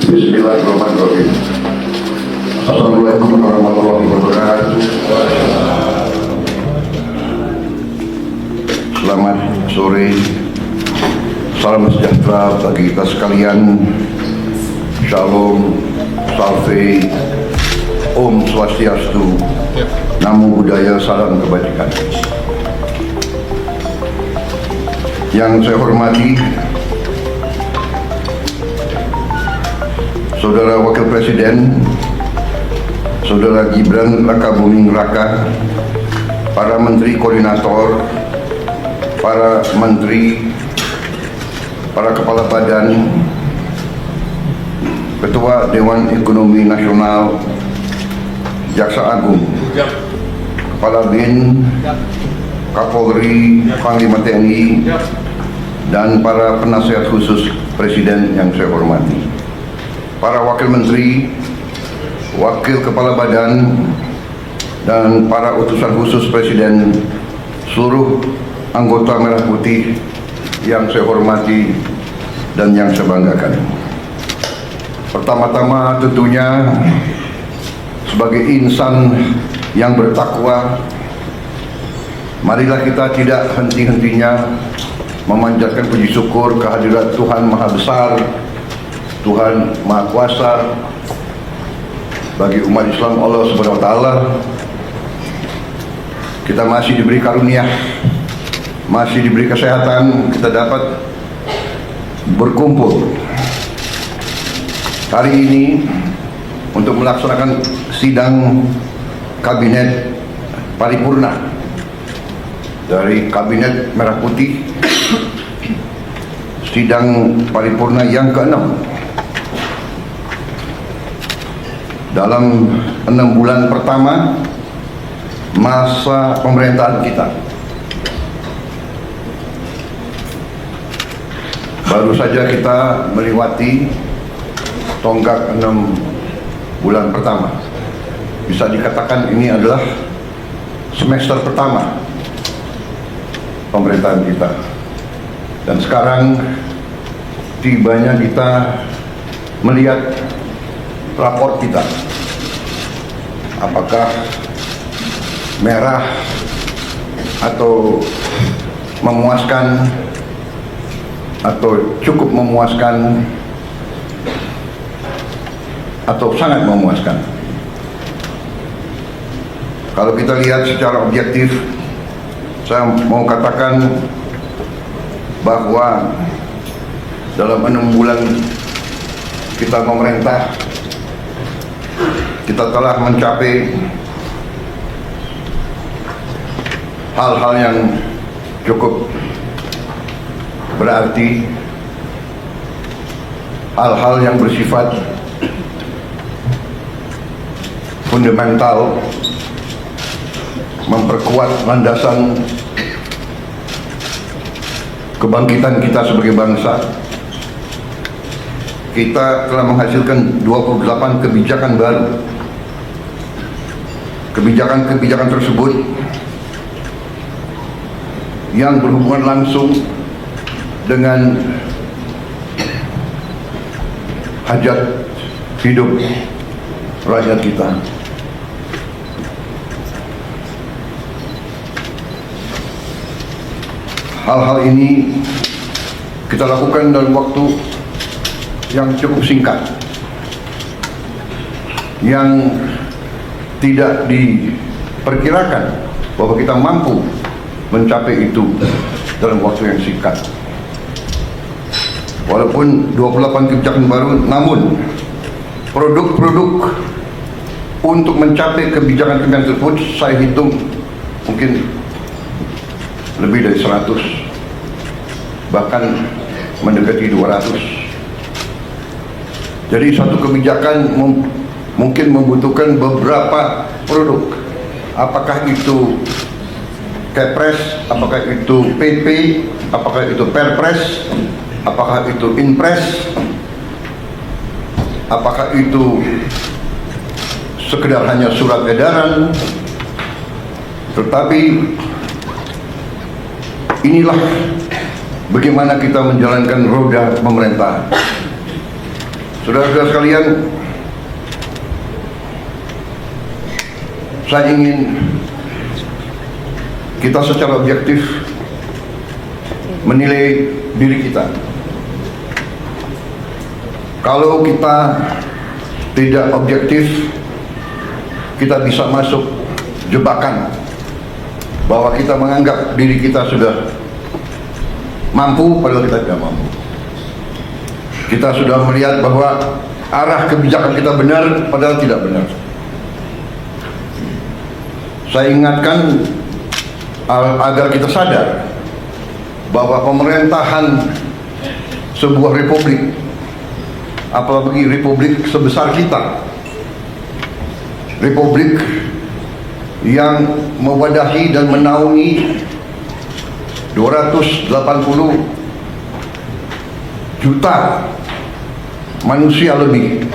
Bismillahirrahmanirrahim. Assalamualaikum warahmatullahi wabarakatuh. Selamat sore, salam sejahtera bagi kita sekalian. Shalom, salve, Om Swastiastu, Namo Buddhaya, salam kebajikan. Yang saya hormati Saudara Wakil Presiden, Saudara Gibran Rakabuming Raka, para Menteri Koordinator, para Menteri, para Kepala Badan, Ketua Dewan Ekonomi Nasional, Jaksa Agung, Kepala BIN, Kapolri, Panglima TNI, dan para penasihat khusus Presiden yang saya hormati, para Wakil Menteri, Wakil Kepala Badan, dan para utusan khusus Presiden, seluruh anggota Merah Putih yang saya hormati dan yang saya banggakan. Pertama-tama tentunya sebagai insan yang bertakwa, marilah kita tidak henti-hentinya memanjatkan puji syukur kehadirat Tuhan Maha Besar, Tuhan Maha Kuasa. Bagi umat Islam, Allah Subhanahu wa Ta'ala, kita masih diberi karunia, masih diberi kesehatan, kita dapat berkumpul hari ini untuk melaksanakan sidang kabinet paripurna dari Kabinet Merah Putih, sidang paripurna yang ke-6 dalam 6 bulan pertama masa pemerintahan kita. Baru saja kita melewati tonggak 6 bulan pertama. Bisa dikatakan ini adalah semester pertama pemerintahan kita. Dan sekarang tibanya kita melihat raport kita. Apakah merah atau memuaskan atau cukup memuaskan atau sangat memuaskan. Kalau kita lihat secara objektif, saya mau katakan bahwa dalam 6 bulan kita memerintah, kita telah mencapai hal-hal yang cukup berarti, hal-hal yang bersifat fundamental, memperkuat landasan kebangkitan kita sebagai bangsa. Kita telah menghasilkan 28 kebijakan baru. Kebijakan-kebijakan tersebut yang berhubungan langsung dengan hajat hidup rakyat kita. Hal-hal ini kita lakukan dalam waktu yang cukup singkat, yang tidak diperkirakan bahwa kita mampu mencapai itu dalam waktu yang singkat. Walaupun 28 kebijakan baru, namun produk-produk untuk mencapai kebijakan-kebijakan tersebut saya hitung mungkin lebih dari 100, bahkan mendekati 200. Jadi satu kebijakan mungkin membutuhkan beberapa produk. Apakah itu Kepres, apakah itu PP, apakah itu Perpres, apakah itu Inpres, apakah itu sekedar hanya surat edaran. Tetapi inilah bagaimana kita menjalankan roda pemerintahan. Saudara-saudara sekalian, saya ingin kita secara objektif menilai diri kita. Kalau kita tidak objektif, kita bisa masuk jebakan bahwa kita menganggap diri kita sudah mampu padahal kita tidak mampu. Kita sudah melihat bahwa arah kebijakan kita benar padahal tidak benar. Saya ingatkan agar kita sadar bahwa pemerintahan sebuah republik, apalagi republik sebesar kita, republik yang mewadahi dan menaungi 280 juta manusia lebih,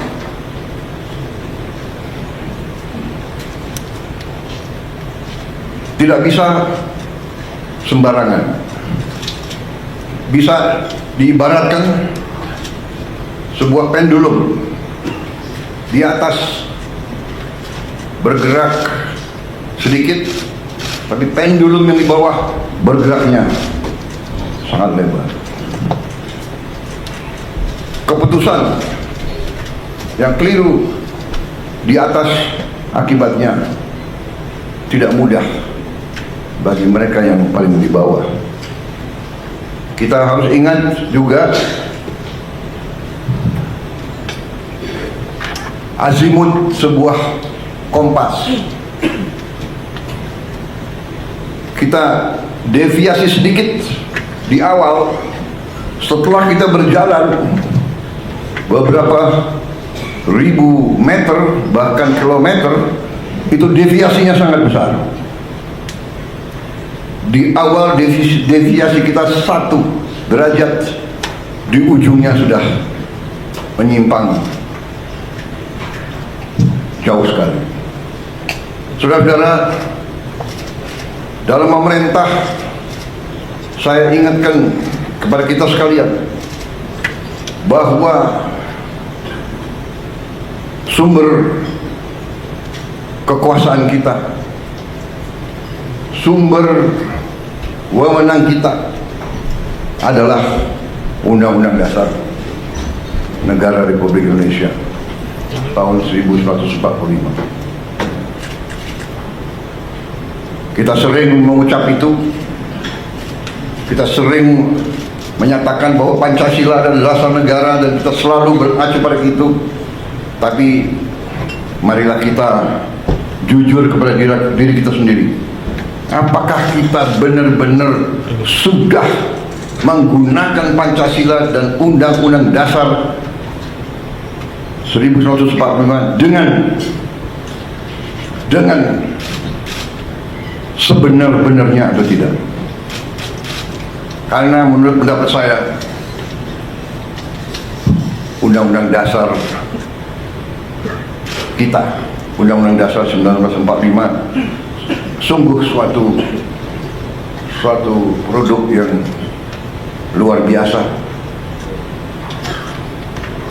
tidak bisa sembarangan. Bisa diibaratkan sebuah pendulum di atas bergerak sedikit, tapi pendulum yang di bawah bergeraknya sangat lebar. Keputusan yang keliru di atas akibatnya tidak mudah bagi mereka yang paling di bawah. Kita harus ingat juga azimut sebuah kompas. Kita deviasi sedikit di awal, setelah kita berjalan beberapa ribu meter bahkan kilometer, itu deviasinya sangat besar. Di awal deviasi kita 1 derajat, di ujungnya sudah menyimpang jauh sekali. Saudara-saudara, dalam memerintah, saya ingatkan kepada kita sekalian bahwa sumber kekuasaan kita, sumber wewenang kita adalah Undang-Undang Dasar Negara Republik Indonesia tahun 1945. Kita sering mengucap itu, kita sering menyatakan bahwa Pancasila adalah dasar negara dan kita selalu berkacu pada itu. Tapi marilah kita jujur kepada diri kita sendiri. Apakah kita benar-benar sudah menggunakan Pancasila dan Undang-Undang Dasar 1945 dengan sebenar-benarnya atau tidak? Karena menurut pendapat saya, Undang-Undang Dasar kita, Undang-Undang Dasar 1945, sungguh suatu produk yang luar biasa.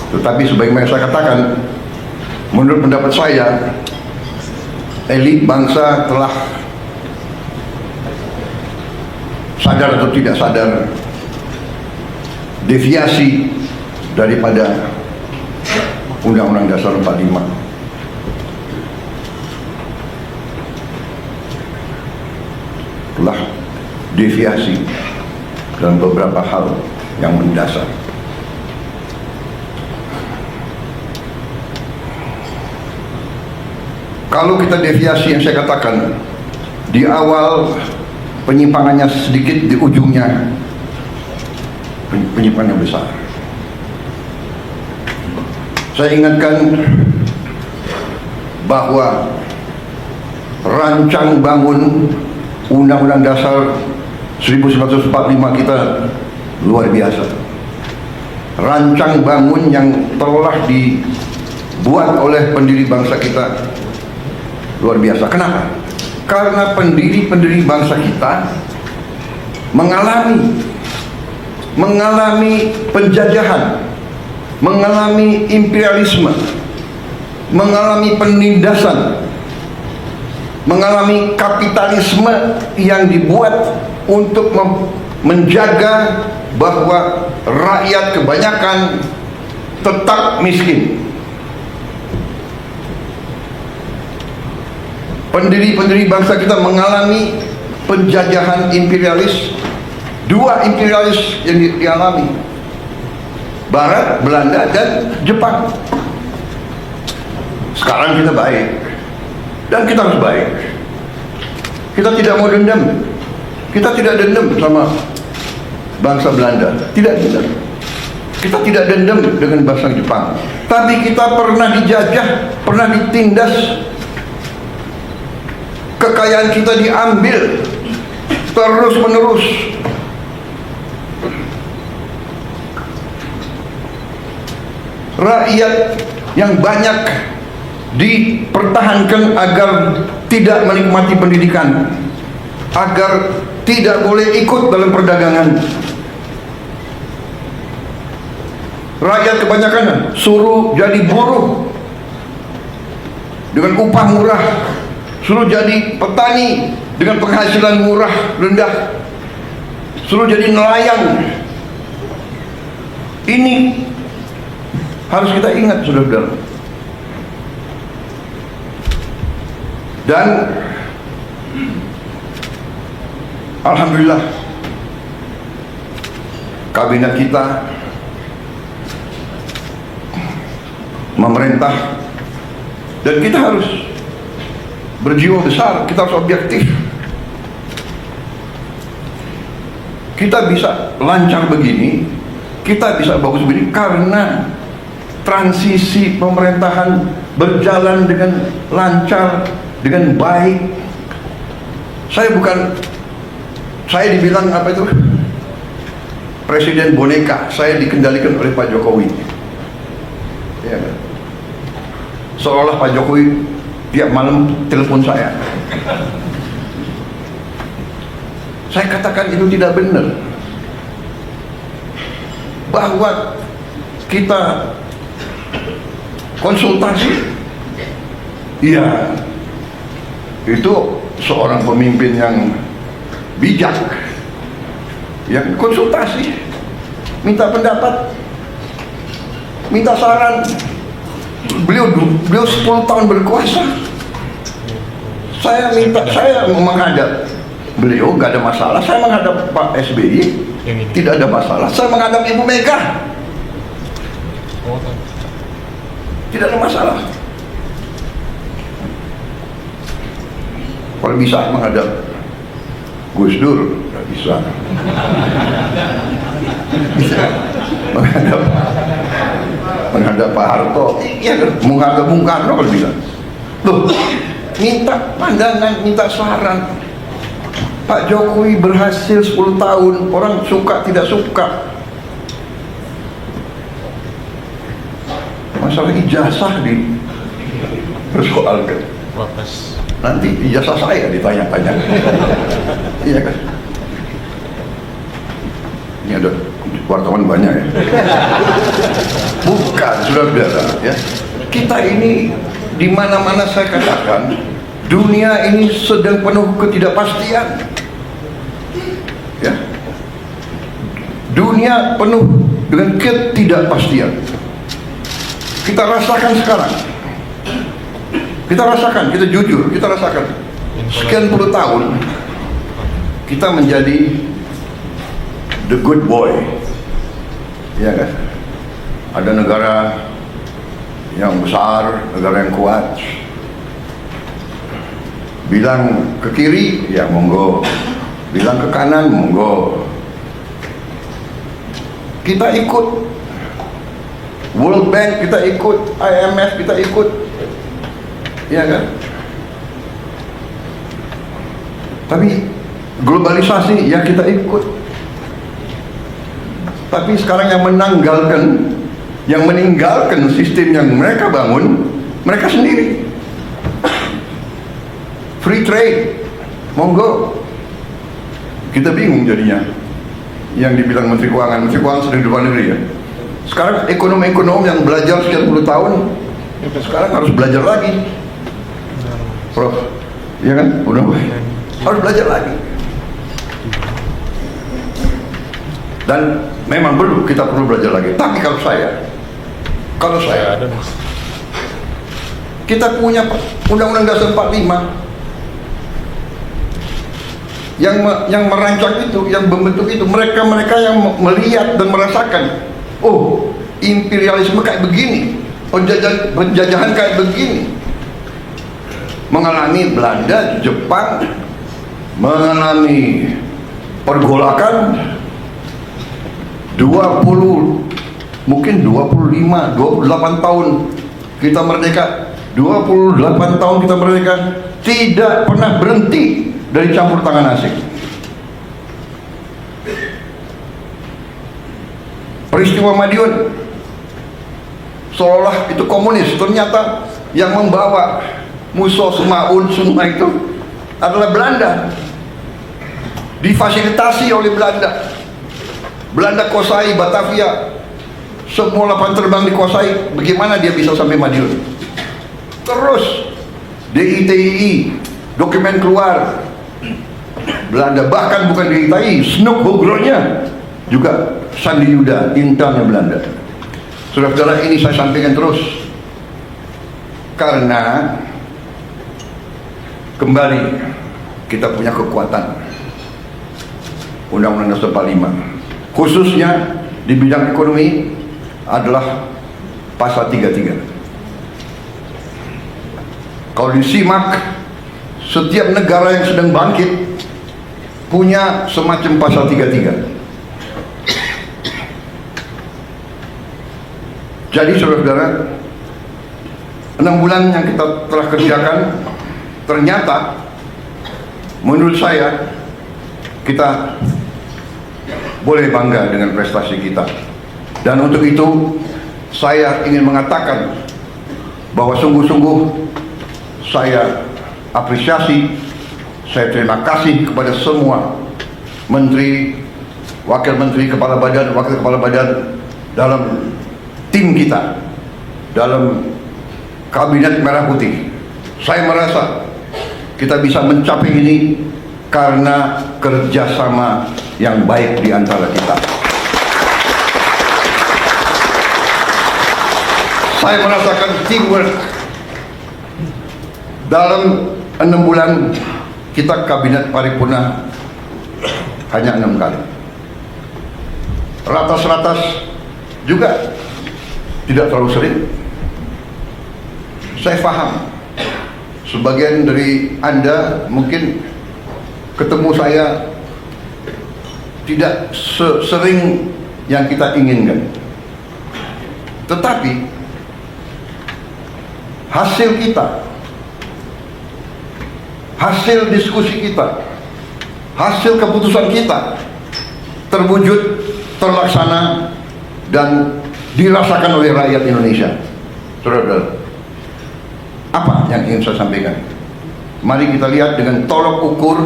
Tetapi sebagaimana saya katakan, menurut pendapat saya, elit bangsa telah sadar atau tidak sadar deviasi daripada Undang-Undang Dasar 45. Telah deviasi dalam beberapa hal yang mendasar. Kalau kita deviasi yang saya katakan, di awal penyimpangannya sedikit, di ujungnya penyimpangan yang besar. Saya ingatkan bahwa rancang bangun Undang-Undang Dasar 1945 kita luar biasa. Rancang bangun yang telah dibuat oleh pendiri bangsa kita luar biasa. Kenapa? Karena pendiri bangsa kita mengalami penjajahan mengalami imperialisme, mengalami penindasan, mengalami kapitalisme yang dibuat untuk menjaga bahwa rakyat kebanyakan tetap miskin. Pendiri-pendiri bangsa kita mengalami penjajahan imperialis. Dua imperialis yang dialami, Barat, Belanda, dan Jepang. Sekarang kita baik, dan kita harus baik. Kita tidak mau dendam. Kita tidak dendam sama bangsa Belanda, tidak dendam. Kita tidak dendam dengan bangsa Jepang. Tapi kita pernah dijajah, pernah ditindas. Kekayaan kita diambil terus menerus. Rakyat yang banyak dipertahankan agar tidak menikmati pendidikan, agar tidak boleh ikut dalam perdagangan. Rakyat kebanyakan suruh jadi buruh dengan upah murah, suruh jadi petani dengan penghasilan murah rendah, suruh jadi nelayan. Ini harus kita ingat, saudara-saudara. Dan alhamdulillah kabinet kita memerintah, dan kita harus berjiwa besar, kita harus objektif. Kita bisa lancar begini, kita bisa bagus begini karena transisi pemerintahan berjalan dengan lancar, dengan baik. Saya dibilang apa itu, presiden boneka. Saya dikendalikan oleh Pak Jokowi, ya kan? Seolah Pak Jokowi tiap malam telepon saya. Saya katakan itu tidak benar, bahwa kita konsultasi. Iya, itu seorang pemimpin yang bijak, yang konsultasi, minta pendapat, minta saran. Beliau 10 tahun berkuasa. Saya menghadap beliau, nggak ada masalah. Saya menghadap Pak SBY, tidak ada masalah. Saya menghadap Ibu Mega, tidak ada masalah. Kalau bisa menghadap Gus Dur, nggak bisa. Bisa menghadap Pak Harto, iya kan? Menghadap Bung Karno kalau bisa. Loh, minta pandangan, minta saran. Pak Jokowi berhasil 10 tahun, orang suka tidak suka. Masalah ijazah dipersoalkan. Nanti ijazah saya ditanya-tanya. Iya kan? Ini ada wartawan banyak ya. Bukan, saudara-saudara, ya. Kita ini di mana-mana saya katakan, dunia ini sedang penuh ketidakpastian. Ya. Dunia penuh dengan ketidakpastian. Kita rasakan sekarang. Kita rasakan, kita jujur, kita rasakan. Sekian puluh tahun kita menjadi the good boy. Ya kan? Ada negara yang besar, negara yang kuat, bilang ke kiri, ya monggo, bilang ke kanan, monggo. Kita ikut World Bank, kita ikut IMF, kita ikut, ya kan? Tapi globalisasi, ya kita ikut. Tapi sekarang yang meninggalkan sistem yang mereka bangun, mereka sendiri. Free trade, monggo. Kita bingung jadinya. Yang dibilang Menteri Keuangan sedang di luar negeri ya. Sekarang ekonom-ekonom yang belajar sekian puluh tahun, sekarang harus belajar lagi. Prof, iya kan? Udah, harus belajar lagi. Dan memang kita perlu belajar lagi. Tapi kalau saya, kita punya Undang-Undang Dasar 45 yang merancang itu, yang membentuk itu, mereka yang melihat dan merasakan, oh, imperialisme kayak begini, penjajahan kayak begini. Mengalami Belanda, Jepang, mengalami pergolakan 20, mungkin 25, 28 tahun kita merdeka, 28 tahun kita merdeka, tidak pernah berhenti dari campur tangan asing. Peristiwa Madiun seolah itu komunis, ternyata yang membawa musuh Semaun semua itu adalah Belanda, difasilitasi oleh Belanda. Belanda kuasai Batavia, semua lapangan terbang dikuasai. Bagaimana dia bisa sampai Madiun? Terus DITII, dokumen keluar, Belanda, bahkan bukan DITII, Snoek Hoogronya juga Sandi Yuda, intelnya Belanda. Saudara-saudara, ini saya sampaikan terus karena kembali kita punya kekuatan Undang-Undang Dasar 45, khususnya di bidang ekonomi adalah pasal 33. Kalau disimak, setiap negara yang sedang bangkit punya semacam pasal 33. Jadi saudara-saudara, 6 bulan yang kita telah kerjakan, ternyata menurut saya kita boleh bangga dengan prestasi kita. Dan untuk itu saya ingin mengatakan bahwa sungguh-sungguh saya apresiasi, saya terima kasih kepada semua menteri, wakil menteri, kepala badan, wakil kepala badan dalam tim kita, dalam kabinet merah putih. Saya merasa kita bisa mencapai ini karena kerjasama yang baik di antara kita. Saya merasakan teamwork. Dalam 6 bulan kita kabinet paripurna hanya 6 kali. Ratas-ratas juga tidak terlalu sering. Saya paham sebagian dari Anda mungkin ketemu saya tidak sering yang kita inginkan, tetapi hasil kita, hasil diskusi kita, hasil keputusan kita terwujud, terlaksana, dan dirasakan oleh rakyat Indonesia. Saudara, apa yang ingin saya sampaikan? Mari kita lihat dengan tolok ukur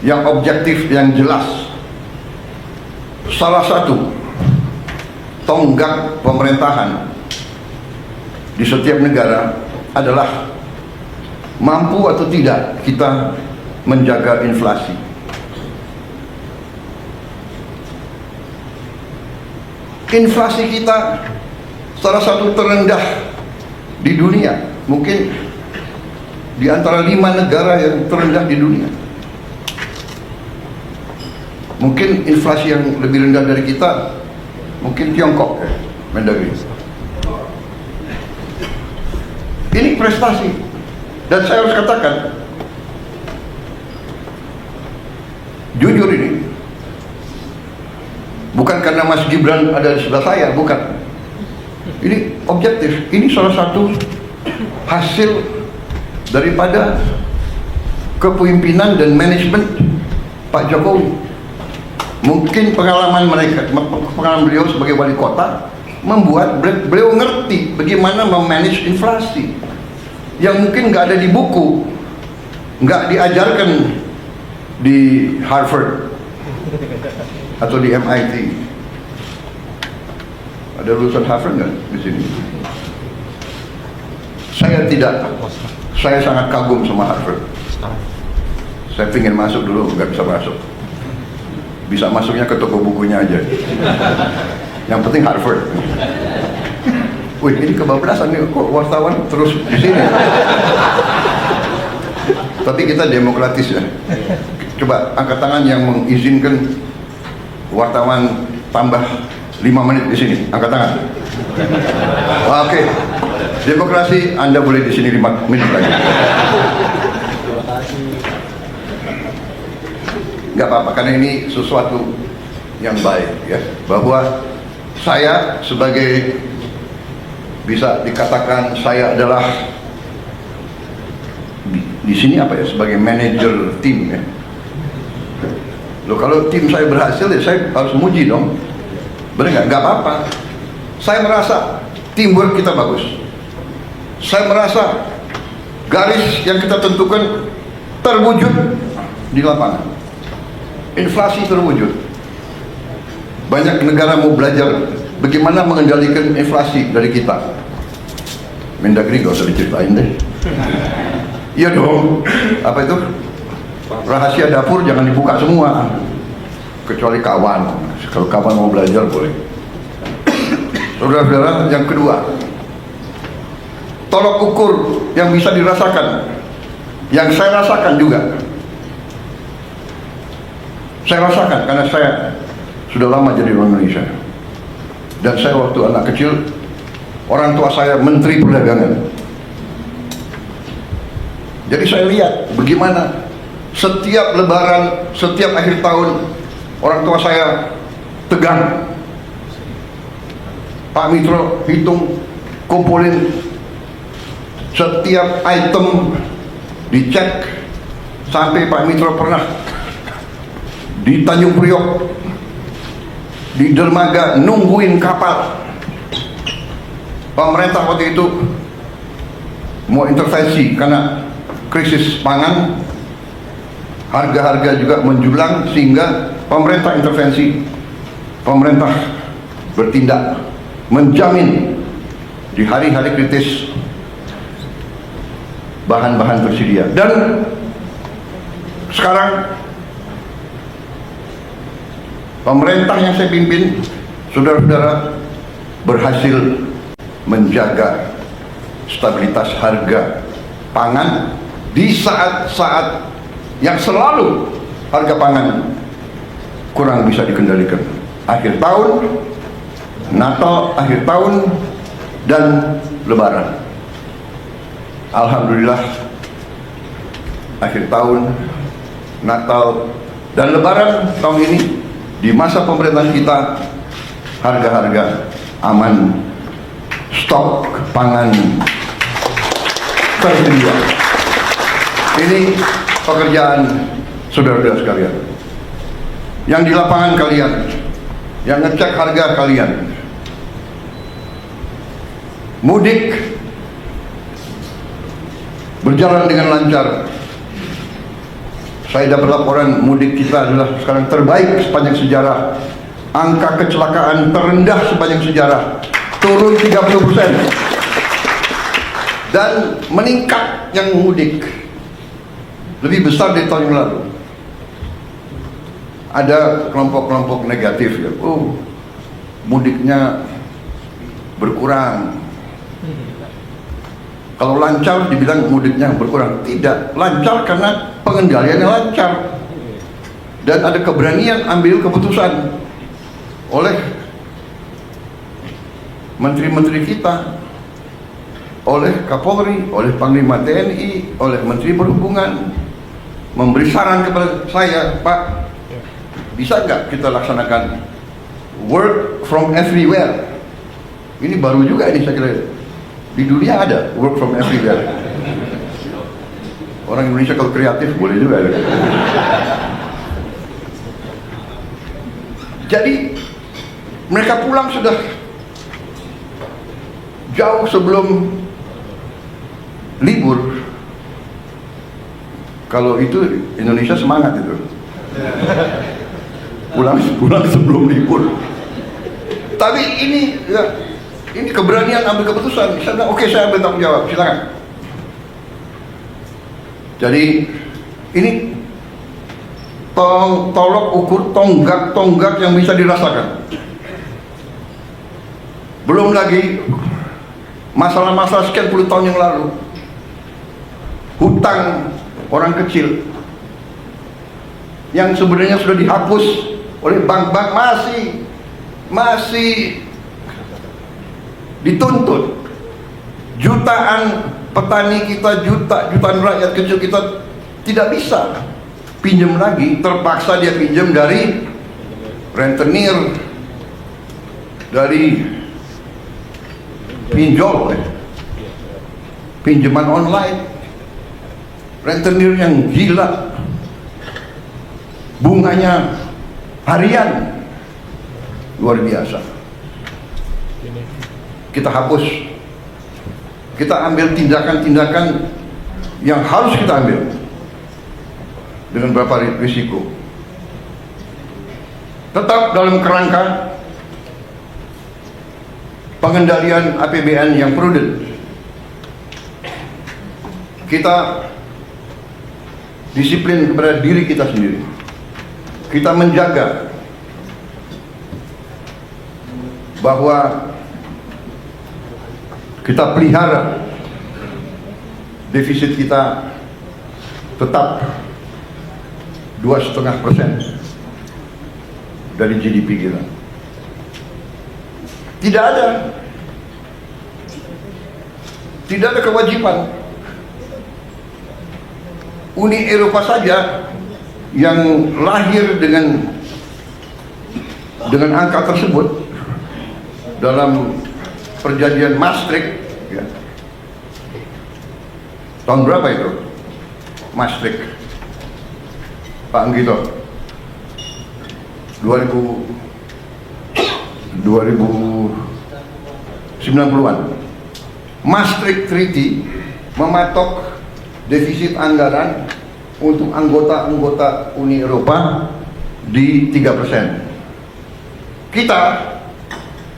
yang objektif, yang jelas. Salah satu tonggak pemerintahan di setiap negara adalah mampu atau tidak kita menjaga inflasi. Inflasi kita salah satu terendah di dunia, mungkin di antara 5 negara yang terendah di dunia. Mungkin inflasi yang lebih rendah dari kita mungkin Tiongkok, Mendagri. Ini prestasi, dan saya harus katakan jujur, ini bukan karena Mas Gibran ada di sebelah saya, bukan. Ini objektif. Ini salah satu hasil daripada kepemimpinan dan manajemen Pak Jokowi. Mungkin pengalaman beliau sebagai wali kota membuat beliau ngerti bagaimana memanage inflasi yang mungkin nggak ada di buku, nggak diajarkan di Harvard atau di MIT. Ada lulusan Harvard nggak di sini? Saya tidak. Saya sangat kagum sama Harvard. Saya ingin masuk dulu, nggak bisa masuk. Bisa masuknya ke toko bukunya aja. Yang penting Harvard. Wih, ini kebablasan nih, kok wartawan terus di sini. Tapi kita demokratis ya. Coba angkat tangan yang mengizinkan wartawan tambah 5 menit di sini. Angkat tangan. Oke. Demokrasi, Anda boleh di sini 5 menit lagi. Nggak apa-apa, karena ini sesuatu yang baik ya. Bahwa saya sebagai, bisa dikatakan saya adalah di sini apa ya, sebagai manajer tim ya. Loh, kalau tim saya berhasil ya saya harus muji dong. Benar nggak? Nggak apa-apa. Saya merasa teamwork kita bagus. Saya merasa garis yang kita tentukan terwujud di lapangan. Inflasi terwujud. Banyak negara mau belajar bagaimana mengendalikan inflasi dari kita. Mendagri gak usah diceritain deh. Iya dong. Apa itu? Rahasia dapur jangan dibuka semua. Kecuali kawan. Kalau kawan mau belajar boleh. Saudara-saudara, yang kedua, tolok ukur yang bisa dirasakan, yang saya rasakan juga. Saya rasakan karena saya sudah lama jadi orang Indonesia. Dan saya waktu anak kecil, orang tua saya Menteri Perdagangan. Jadi saya lihat bagaimana setiap lebaran, setiap akhir tahun, orang tua saya tegang. Pak Mitro hitung, kumpulin setiap item, dicek. Sampai Pak Mitro pernah di Tanjung Priok, di dermaga nungguin kapal. Pemerintah waktu itu mau intervensi karena krisis pangan, harga-harga juga menjulang, sehingga pemerintah intervensi. Pemerintah bertindak, menjamin di hari-hari kritis bahan-bahan tersedia. Dan sekarang pemerintah yang saya pimpin, saudara-saudara, berhasil menjaga stabilitas harga pangan di saat-saat yang selalu harga pangan kurang bisa dikendalikan. Akhir tahun, Natal, akhir tahun, dan Lebaran. Alhamdulillah, akhir tahun, Natal, dan Lebaran tahun ini, di masa pemerintahan kita, harga-harga aman, stok pangan tersedia. Ini pekerjaan saudara-saudara sekalian. Yang di lapangan kalian, yang ngecek harga kalian. Mudik berjalan dengan lancar. Saya dapat laporan mudik kita adalah sekarang terbaik sepanjang sejarah. Angka kecelakaan terendah sepanjang sejarah, turun 30%. Dan meningkat yang mudik, lebih besar dari tahun yang lalu. Ada kelompok-kelompok negatif ya, mudiknya berkurang. Kalau lancar dibilang mudiknya berkurang. Tidak, lancar karena pengendaliannya lancar. Dan ada keberanian ambil keputusan oleh menteri-menteri kita, oleh Kapolri, oleh Panglima TNI, oleh Menteri Perhubungan, memberi saran kepada saya, Pak, bisa nggak kita laksanakan work from everywhere? Ini baru juga ini saya kira. Di dunia ada work from everywhere. Orang Indonesia kalau kreatif boleh juga. Jadi mereka pulang sudah jauh sebelum libur. Kalau itu Indonesia semangat itu. Pulang sebelum libur. Tapi ini ya, ini keberanian ambil keputusan. Saya bilang, oke, saya ambil tanggung jawab, silakan. Jadi ini tolok ukur tonggak yang bisa dirasakan. Belum lagi masalah-masalah sekian puluh tahun yang lalu, hutang orang kecil yang sebenarnya sudah dihapus oleh bank-bank masih dituntut. Jutaan petani kita, jutaan rakyat kecil kita tidak bisa pinjam lagi, terpaksa dia pinjam dari rentenir, dari pinjol, pinjaman online, rentenir yang gila, bunganya harian, luar biasa. Kita hapus, kita ambil tindakan-tindakan yang harus kita ambil dengan beberapa risiko, tetap dalam kerangka pengendalian APBN yang prudent. Kita disiplin kepada diri kita sendiri. Kita menjaga bahwa kita pelihara defisit kita tetap 2,5% dari GDP kita. Tidak ada kewajiban. Uni Eropa saja yang lahir dengan angka tersebut dalam perjanjian Maastricht, ya. Tahun berapa itu? Maastricht, Pak Anggito, 2090-an. Maastricht Treaty mematok defisit anggaran untuk anggota-anggota Uni Eropa di 3%. Kita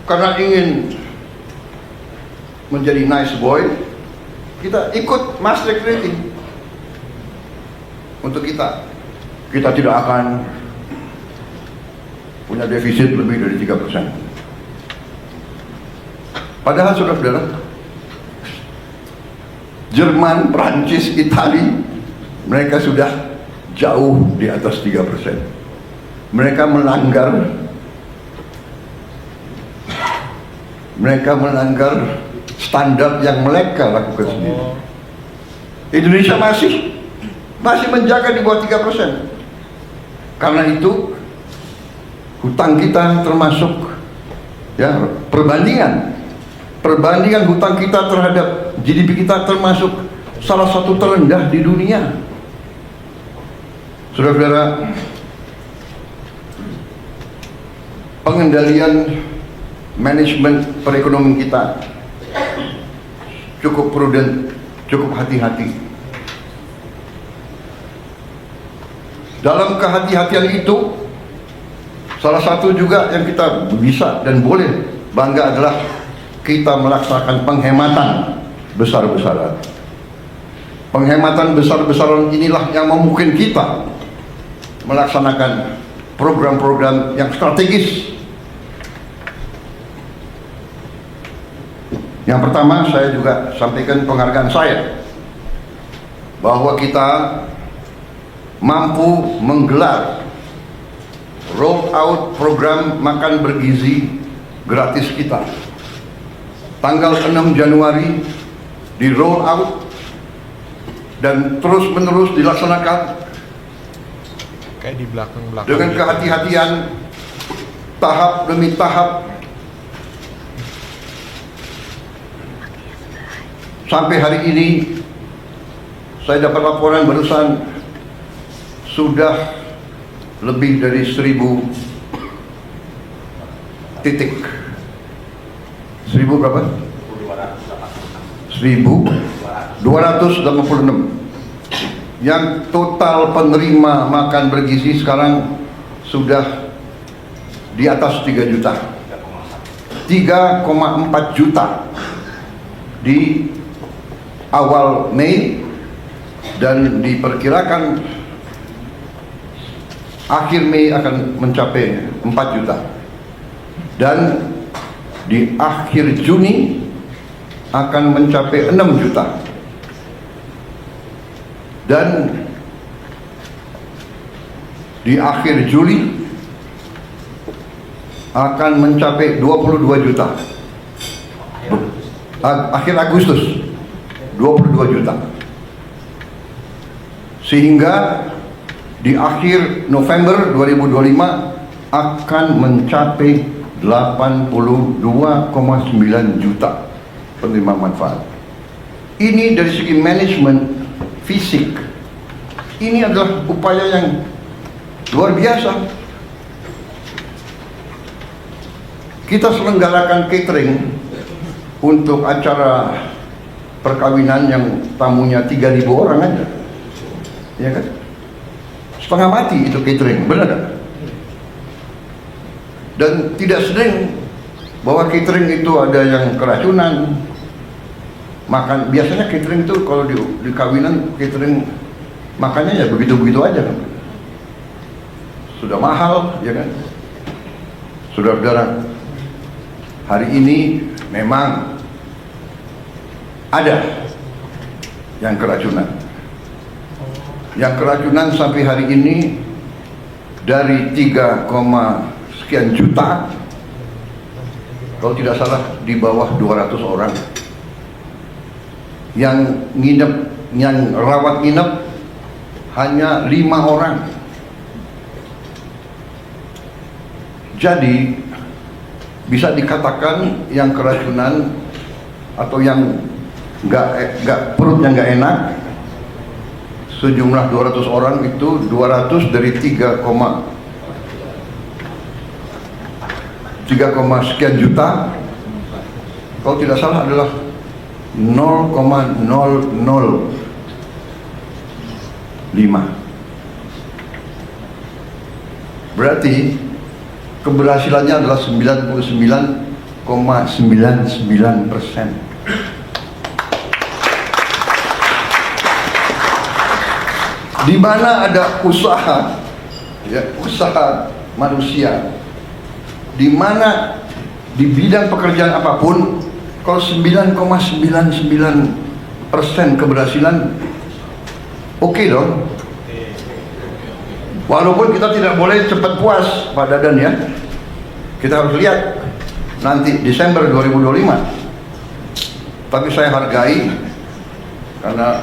karena ingin menjadi nice boy, kita ikut Maastricht Treaty. Untuk kita tidak akan punya defisit lebih dari 3%. Padahal saudara-saudara, Jerman, Prancis, Italia, mereka sudah jauh di atas 3%. Mereka melanggar standar yang mereka lakukan sendiri. Indonesia masih menjaga di bawah 3%. Karena itu hutang kita termasuk, ya, perbandingan hutang kita terhadap GDP kita termasuk salah satu terendah di dunia. Saudara-saudara, pengendalian manajemen perekonomian kita cukup prudent, cukup hati-hati. Dalam kehati-hatian itu, salah satu juga yang kita bisa dan boleh bangga adalah kita melaksanakan penghematan besar-besaran. Penghematan besar-besaran inilah yang memungkinkan kita melaksanakan program-program yang strategis. Yang pertama, saya juga sampaikan penghargaan saya bahwa kita mampu menggelar roll out program makan bergizi gratis kita. Tanggal 6 Januari di roll out dan terus menerus dilaksanakan kayak di belakang-belakang dengan kehati-hatian, tahap demi tahap, sampai hari ini saya dapat laporan barusan sudah lebih dari 1.000 titik. 1.000 berapa? 1.286 yang total penerima makan bergizi sekarang sudah di atas 3 juta. 3,4 juta di awal Mei dan diperkirakan akhir Mei akan mencapai 4 juta dan di akhir Juni akan mencapai 6 juta dan di akhir Juli akan mencapai 22 juta. Akhir Agustus 22 juta. Sehingga di akhir November 2025 akan mencapai 82,9 juta penerima manfaat. Ini dari segi manajemen fisik. Ini adalah upaya yang luar biasa. Kita selenggarakan catering untuk acara perkawinan yang tamunya 3.000 orang aja, ya kan? Setengah mati itu catering, benar kan? Dan tidak sering bahwa catering itu ada yang keracunan. Makan biasanya catering itu kalau di kawinan catering makannya ya begitu-begitu aja kan? Sudah mahal, ya kan? Saudara-saudara, hari ini memang ada yang keracunan. Yang keracunan sampai hari ini dari 3, sekian juta, kalau tidak salah di bawah 200 orang. Yang nginep, yang rawat nginep hanya 5 orang. Jadi bisa dikatakan yang keracunan atau yang nggak perutnya nggak enak sejumlah 200 orang itu 200 dari 3, sekian juta, kalau tidak salah adalah 0,005. Berarti keberhasilannya adalah 99,99%. Di mana ada usaha, ya, usaha manusia, di mana di bidang pekerjaan apapun, kalau 9,99% keberhasilan, oke dong. Walaupun kita tidak boleh cepat puas, Pak Dadan, ya. Kita harus lihat nanti Desember 2025. Tapi saya hargai karena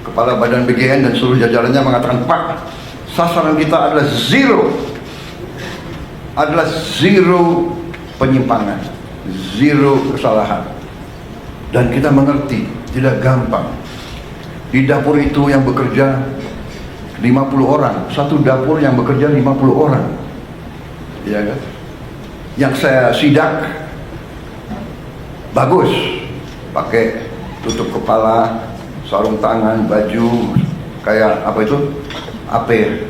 Kepala Badan BGN dan seluruh jajarannya mengatakan, Pak, sasaran kita adalah zero penyimpangan, zero kesalahan. Dan kita mengerti, tidak gampang. Di dapur itu yang bekerja 50 orang, satu dapur yang bekerja 50 orang, ya kan? Yang saya sidak bagus, pakai tutup kepala, sarung tangan, baju kayak apa itu? APD.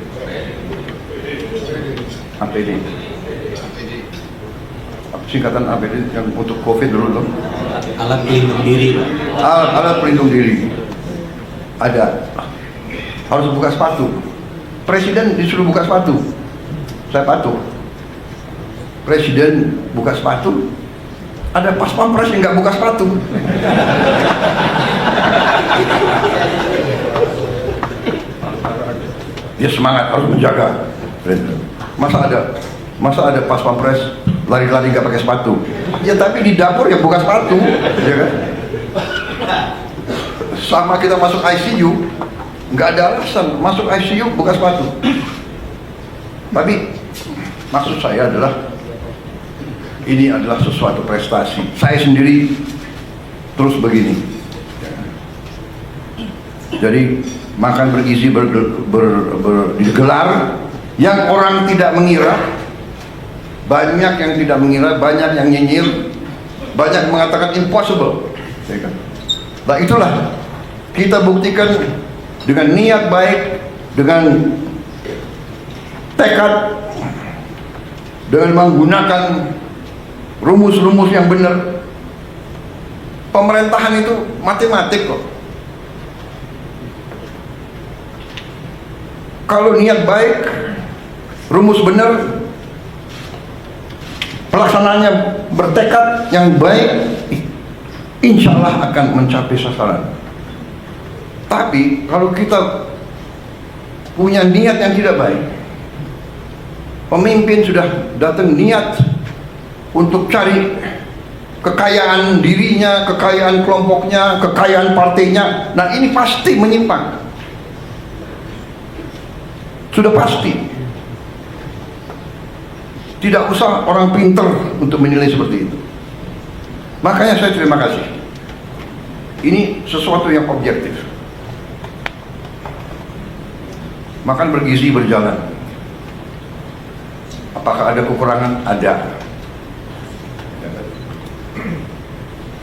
Singkatan APD yang untuk COVID dulu loh. Alat pelindung diri, Pak. Alat pelindung diri. Ada. Harus buka sepatu. Presiden disuruh buka sepatu. Saya patuh. Presiden buka sepatu. Ada pas pampres yang nggak buka sepatu. Dia semangat harus menjaga. Masa ada pas pampres lari-lari nggak pakai sepatu? Ya tapi di dapur ya buka sepatu, ya kan? Sama kita masuk ICU, nggak ada alasan masuk ICU buka sepatu. Tapi maksud saya adalah ini adalah sesuatu prestasi. Saya sendiri terus begini. Jadi makan bergizi digelar yang orang tidak mengira, banyak yang tidak mengira, banyak yang nyinyir, banyak mengatakan impossible. Nah itulah kita buktikan dengan niat baik, dengan tekad, dengan menggunakan rumus-rumus yang benar. Pemerintahan itu matematik kok. Kalau niat baik, rumus benar, pelaksanaannya bertekad yang baik, insya Allah akan mencapai sasaran. Tapi kalau kita punya niat yang tidak baik, pemimpin sudah datang niat untuk cari kekayaan dirinya, kekayaan kelompoknya, kekayaan partainya, nah ini pasti menyimpang. Sudah pasti. Tidak usah orang pinter untuk menilai seperti itu. Makanya saya terima kasih. Ini sesuatu yang objektif. Makan bergizi berjalan. Apakah ada kekurangan? Ada.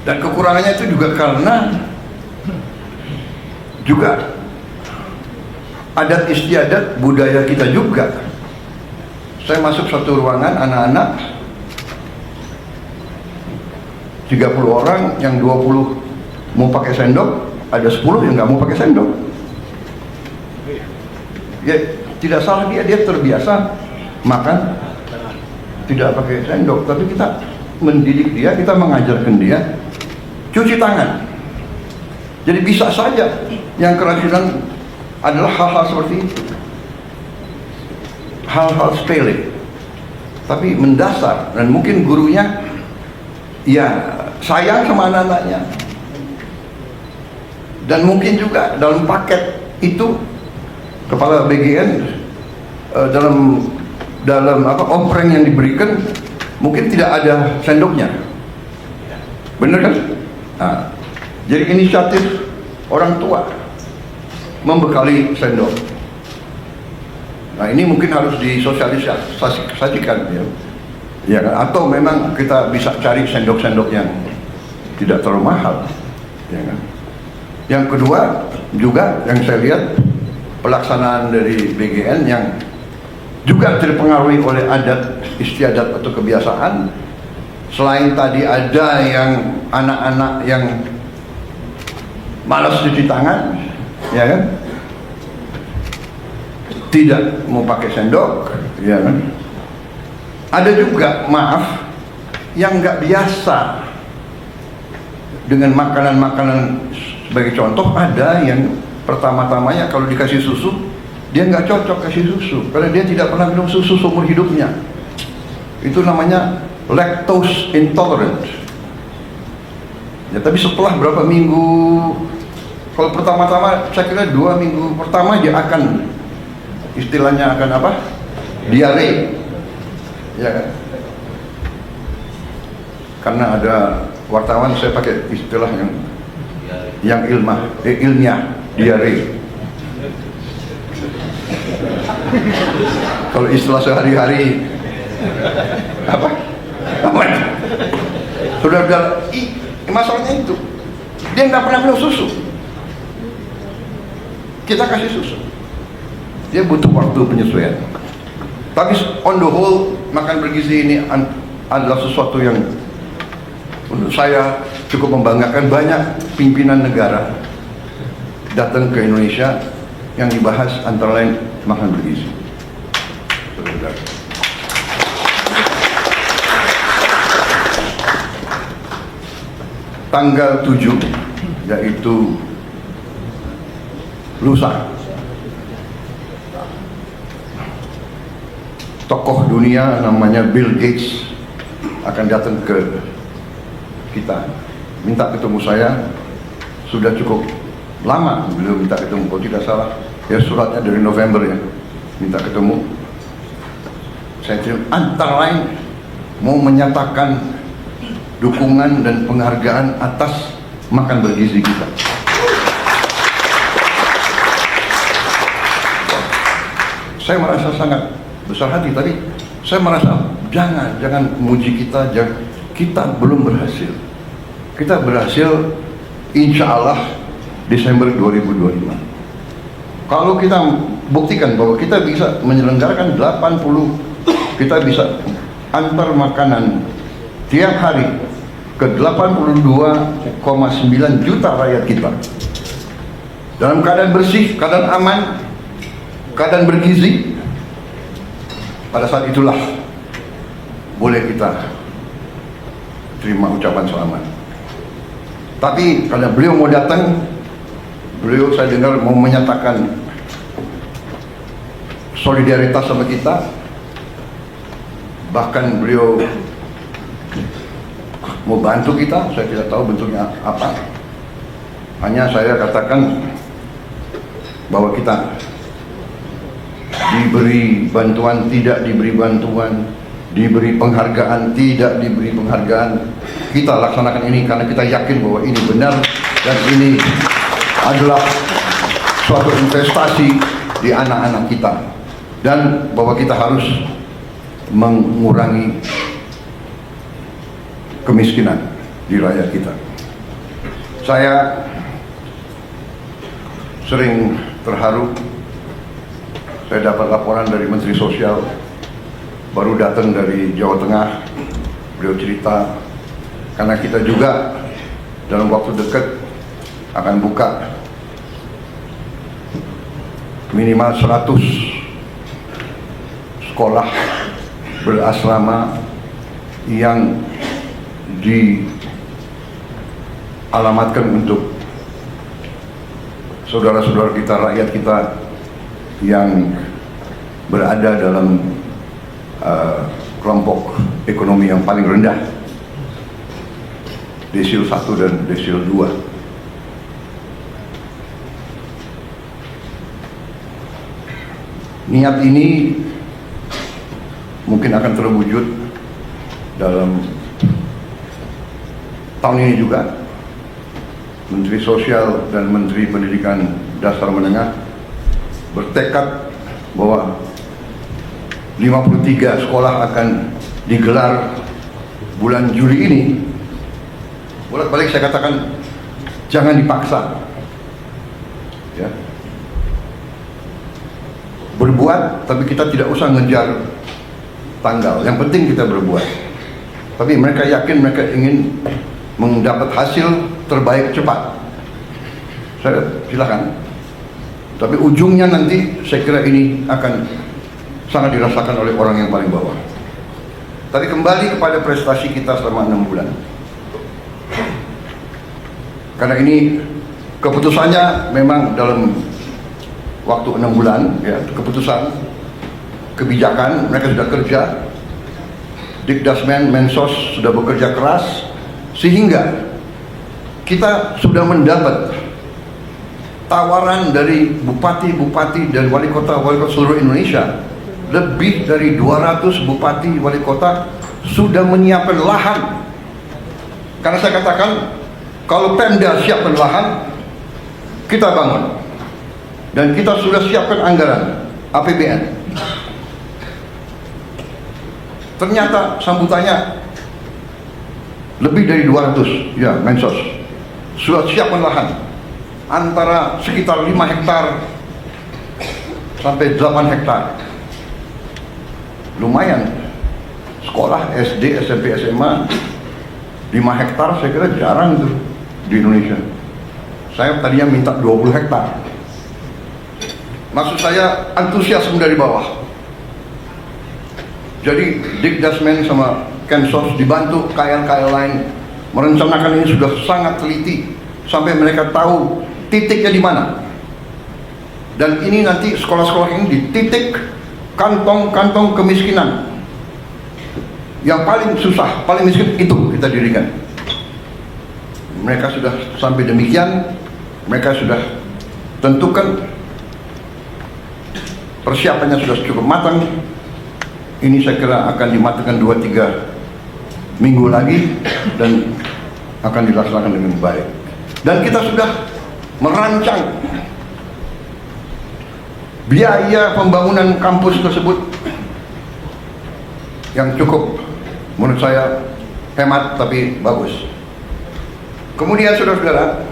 Dan kekurangannya itu juga karena adat istiadat budaya kita juga. Saya masuk satu ruangan anak-anak 30 orang, yang 20 mau pakai sendok, ada 10 yang nggak mau pakai sendok. Ya tidak salah, dia terbiasa makan tidak pakai sendok, tapi kita mendidik dia, kita mengajarkan dia cuci tangan. Jadi bisa saja yang keracunan adalah hal-hal seperti itu, hal-hal sepele tapi mendasar, dan mungkin gurunya ya sayang sama anak-anaknya, dan mungkin juga dalam paket itu kepala BGN dalam ompreng yang diberikan mungkin tidak ada sendoknya, bener kan? Nah, jadi inisiatif orang tua membekali sendok. Nah ini mungkin harus disosialisasikan ya kan? Atau memang kita bisa cari sendok-sendok yang tidak terlalu mahal, ya kan? Yang kedua juga yang saya lihat pelaksanaan dari BGN yang juga terpengaruhi oleh adat istiadat atau kebiasaan. Selain tadi ada yang anak-anak yang malas cuci tangan, ya kan, tidak mau pakai sendok, ya kan. Ada juga, maaf, yang nggak biasa dengan makanan-makanan. Sebagai contoh, ada yang pertama-tamanya kalau dikasih susu, dia nggak cocok kasih susu karena dia tidak pernah minum susu seumur hidupnya. Itu namanya lactose intolerant. Ya, tapi setelah berapa minggu, kalau pertama-tama saya kira 2 minggu pertama dia akan, istilahnya akan apa? Diare. Ya kan? Karena ada wartawan, saya pakai istilah yang ilmiah, diare. Kalau istilah sehari-hari apa? Saudara-saudara, masalahnya itu dia nggak pernah minum susu. Kita kasih susu, dia butuh waktu penyesuaian. Tapi on the whole, makan bergizi ini adalah sesuatu yang menurut saya cukup membanggakan. Banyak pimpinan negara datang ke Indonesia yang dibahas antara lain makan bergizi. Saudara-saudara, tanggal 7, yaitu lusa, tokoh dunia namanya Bill Gates akan datang ke kita, minta ketemu saya. Sudah cukup lama beliau minta ketemu, kalau tidak salah ya suratnya dari November ya, minta ketemu. Saya terima, antara lain mau menyatakan dukungan dan penghargaan atas makan bergizi kita. Saya merasa sangat besar hati, tapi saya merasa jangan memuji kita, kita belum berhasil. Kita berhasil insya Allah Desember 2025. Kalau kita buktikan bahwa kita bisa menyelenggarakan 80, kita bisa antar makanan tiap hari ke 82,9 juta rakyat kita dalam keadaan bersih, keadaan aman, keadaan bergizi. Pada saat itulah boleh kita terima ucapan selamat. Tapi karena beliau mau datang, beliau saya dengar mau menyatakan solidaritas sama kita, bahkan beliau mau bantu kita. Saya tidak tahu bentuknya apa, hanya saya katakan bahwa kita diberi bantuan, tidak diberi bantuan, diberi penghargaan, tidak diberi penghargaan, kita laksanakan ini karena kita yakin bahwa ini benar dan ini adalah suatu investasi di anak-anak kita, dan bahwa kita harus mengurangi kemiskinan di rakyat kita. Saya sering terharu. Saya dapat laporan dari Menteri Sosial, baru datang dari Jawa Tengah. Beliau cerita, karena kita juga dalam waktu dekat akan buka minimal 100 sekolah berasrama yang dialamatkan untuk saudara-saudara kita, rakyat kita yang berada dalam kelompok ekonomi yang paling rendah, desil 1 dan desil 2. Niat ini mungkin akan terwujud dalam tahun ini juga. Menteri Sosial dan Menteri Pendidikan Dasar Menengah bertekad bahwa 53 sekolah akan digelar bulan Juli ini. Bolak-balik saya katakan, jangan dipaksa, ya. Berbuat, tapi kita tidak usah ngejar tanggal. Yang penting kita berbuat. Tapi mereka yakin, mereka ingin mendapat hasil terbaik cepat. Saya silakan. Tapi ujungnya nanti saya kira ini akan sangat dirasakan oleh orang yang paling bawah. Tapi kembali kepada prestasi kita selama 6 bulan. Karena ini keputusannya memang dalam waktu 6 bulan, ya, keputusan, kebijakan, mereka sudah kerja. Dikdasmen, Mensos sudah bekerja keras, sehingga kita sudah mendapat tawaran dari bupati-bupati dan wali kota seluruh Indonesia. Lebih dari 200 bupati wali kota sudah menyiapkan lahan. Karena saya katakan, kalau Pemda siapkan lahan, kita bangun. Dan kita sudah siapkan anggaran APBN. Ternyata sambutannya lebih dari 200, ya, Mensos sudah siapkan lahan antara sekitar 5 hektar sampai 8 hektar. Lumayan. Sekolah SD, SMP, SMA 5 hektar saya kira jarang tuh di Indonesia. Saya tadinya minta 20 hektar. Maksud saya antusiasme dari bawah. Jadi Dikdasmen sama Kemsos dibantu KL-KL lain merencanakan ini sudah sangat teliti sampai mereka tahu titiknya di mana. Dan ini nanti sekolah-sekolah ini di titik kantong-kantong kemiskinan yang paling susah, paling miskin, itu kita dirikan. Mereka sudah sampai demikian, mereka sudah tentukan, persiapannya sudah cukup matang. Ini saya kira akan dimatangkan 2-3 minggu lagi dan akan dilaksanakan dengan baik. Dan kita sudah merancang biaya pembangunan kampus tersebut yang cukup, menurut saya, hemat tapi bagus. Kemudian saudara-saudara,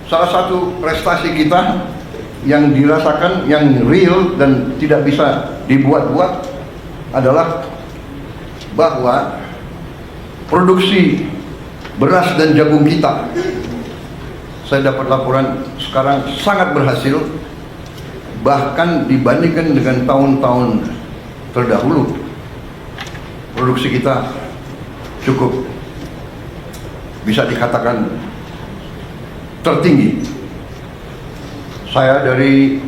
salah satu prestasi kita yang dirasakan, yang real dan tidak bisa dibuat-buat adalah bahwa produksi beras dan jagung kita, saya dapat laporan sekarang sangat berhasil, bahkan dibandingkan dengan tahun-tahun terdahulu produksi kita cukup bisa dikatakan tertinggi. Saya dari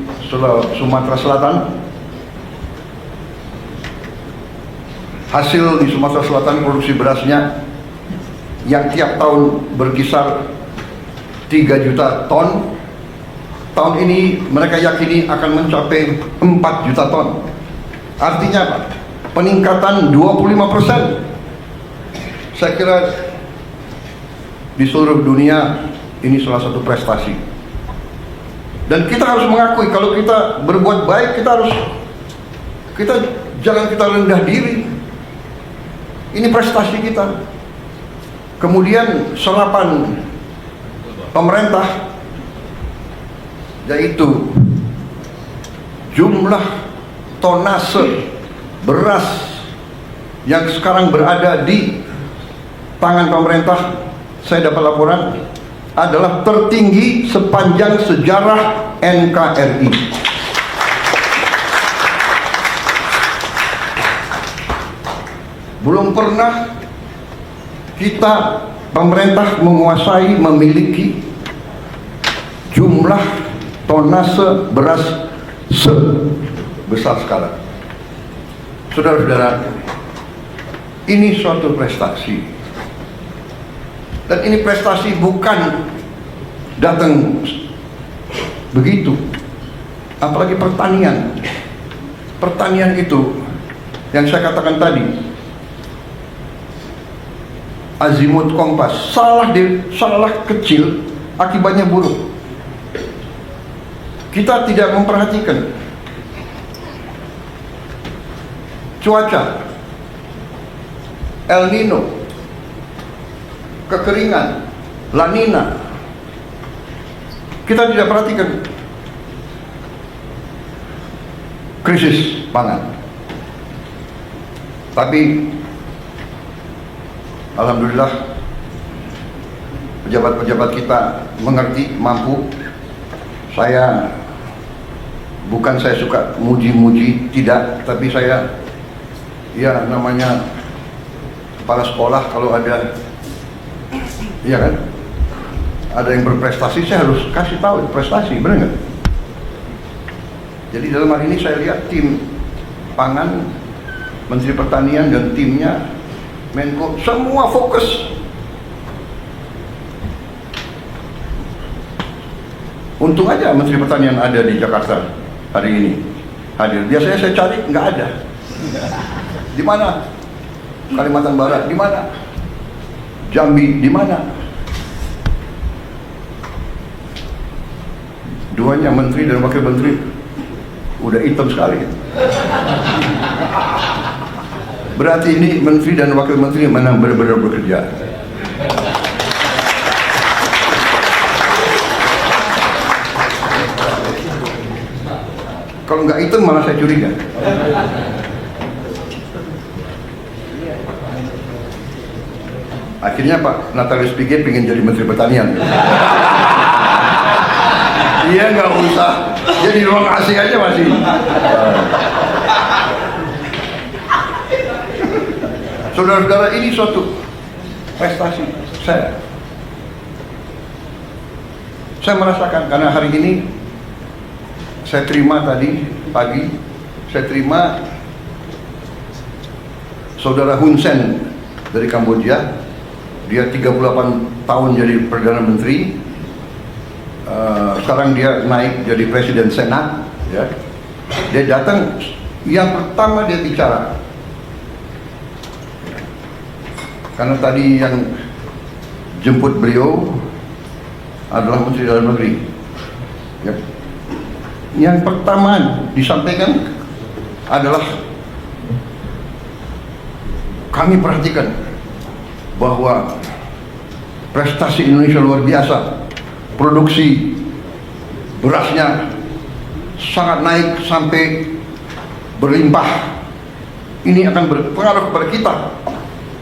Sumatera Selatan, hasil di Sumatera Selatan produksi berasnya yang tiap tahun berkisar 3 juta ton, tahun ini mereka yakini akan mencapai 4 juta ton. Artinya apa? Peningkatan 25%. Saya kira di seluruh dunia ini salah satu prestasi. Dan kita harus mengakui kalau kita berbuat baik, jangan kita rendah diri. Ini prestasi kita. Kemudian serapan pemerintah, yaitu jumlah tonase beras yang sekarang berada di tangan pemerintah, saya dapat laporan adalah tertinggi sepanjang sejarah NKRI. Belum pernah kita, pemerintah, menguasai, memiliki jumlah tonase beras sebesar sekarang. Saudara-saudara, ini suatu prestasi. Dan ini prestasi bukan datang begitu. Apalagi pertanian. Pertanian itu yang saya katakan tadi, azimut kompas, salah kecil akibatnya buruk. Kita tidak memperhatikan cuaca, El Nino, kekeringan, La Nina. Kita tidak perhatikan krisis pangan. Tapi alhamdulillah pejabat-pejabat kita mengerti, mampu. Bukan saya suka muji-muji, tidak, tapi saya ya namanya kepala sekolah, kalau ada, iya kan, ada yang berprestasi, saya harus kasih tahu prestasi, benar nggak? Jadi dalam hal ini saya lihat tim pangan, Menteri Pertanian dan timnya, Menko, semua fokus. Untung aja Menteri Pertanian ada di Jakarta hari ini hadir. Biasanya saya cari nggak ada. Di mana? Kalimantan Barat di mana? Jambi di mana? Duanya menteri dan wakil menteri udah hitam sekali. Berarti ini menteri dan wakil menteri mana benar-benar bekerja. Kalau nggak hitam malah saya curiga. Akhirnya Pak Natalius Pigai pengen jadi Menteri Pertanian. Iya, nggak usah jadi ruang asing aja masih. Saudara-saudara, ini suatu prestasi saya merasakan, karena hari ini saya terima tadi pagi, saya terima saudara Hun Sen dari Kamboja. Dia 38 tahun jadi Perdana Menteri, sekarang dia naik jadi Presiden Senat, ya. Dia datang, yang pertama dia bicara, karena tadi yang jemput beliau adalah Menteri Dalam Negeri, ya. Yang pertama disampaikan adalah, kami perhatikan bahwa prestasi Indonesia luar biasa, produksi berasnya sangat naik sampai berlimpah, ini akan berpengaruh kepada kita.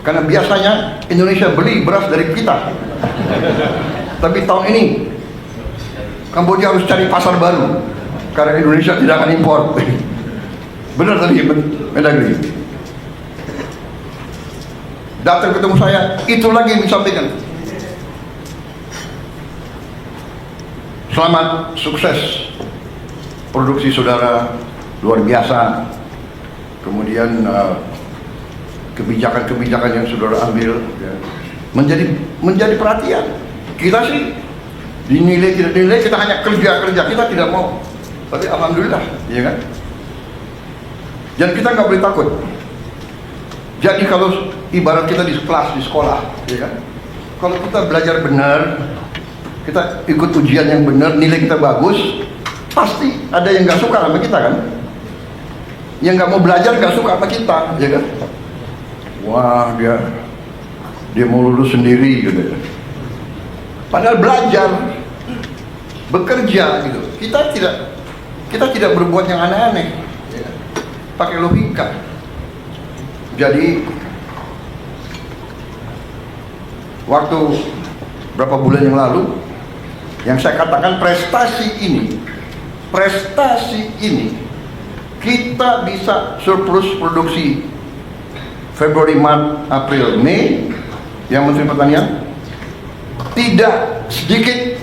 Karena biasanya Indonesia beli beras dari kita. Tapi tahun ini Kamboja harus cari pasar baru karena Indonesia tidak akan impor. Benar tadi Mendagri. Datang ketemu saya, itu lagi yang disampaikan. Selamat, sukses. Produksi saudara luar biasa. Kemudian kebijakan-kebijakan yang saudara ambil ya, menjadi perhatian. Kita sih dinilai tidak dinilai, kita hanya kerja, kita tidak mau. Tapi alhamdulillah, ya kan? Dan kita nggak boleh takut. Jadi kalau ibarat kita di kelas, di sekolah, ya kan? Kalau kita belajar benar, kita ikut ujian yang benar, nilai kita bagus, pasti ada yang nggak suka sama kita kan? Yang nggak mau belajar nggak suka sama kita, ya kan? Wah, dia mau lulus sendiri gitu. Padahal belajar, bekerja gitu. Kita tidak berbuat yang aneh-aneh, ya. Pakai logika. Jadi waktu berapa bulan yang lalu, yang saya katakan prestasi ini kita bisa surplus produksi Februari, Maret, April, Mei. Yang Menteri Pertanian tidak sedikit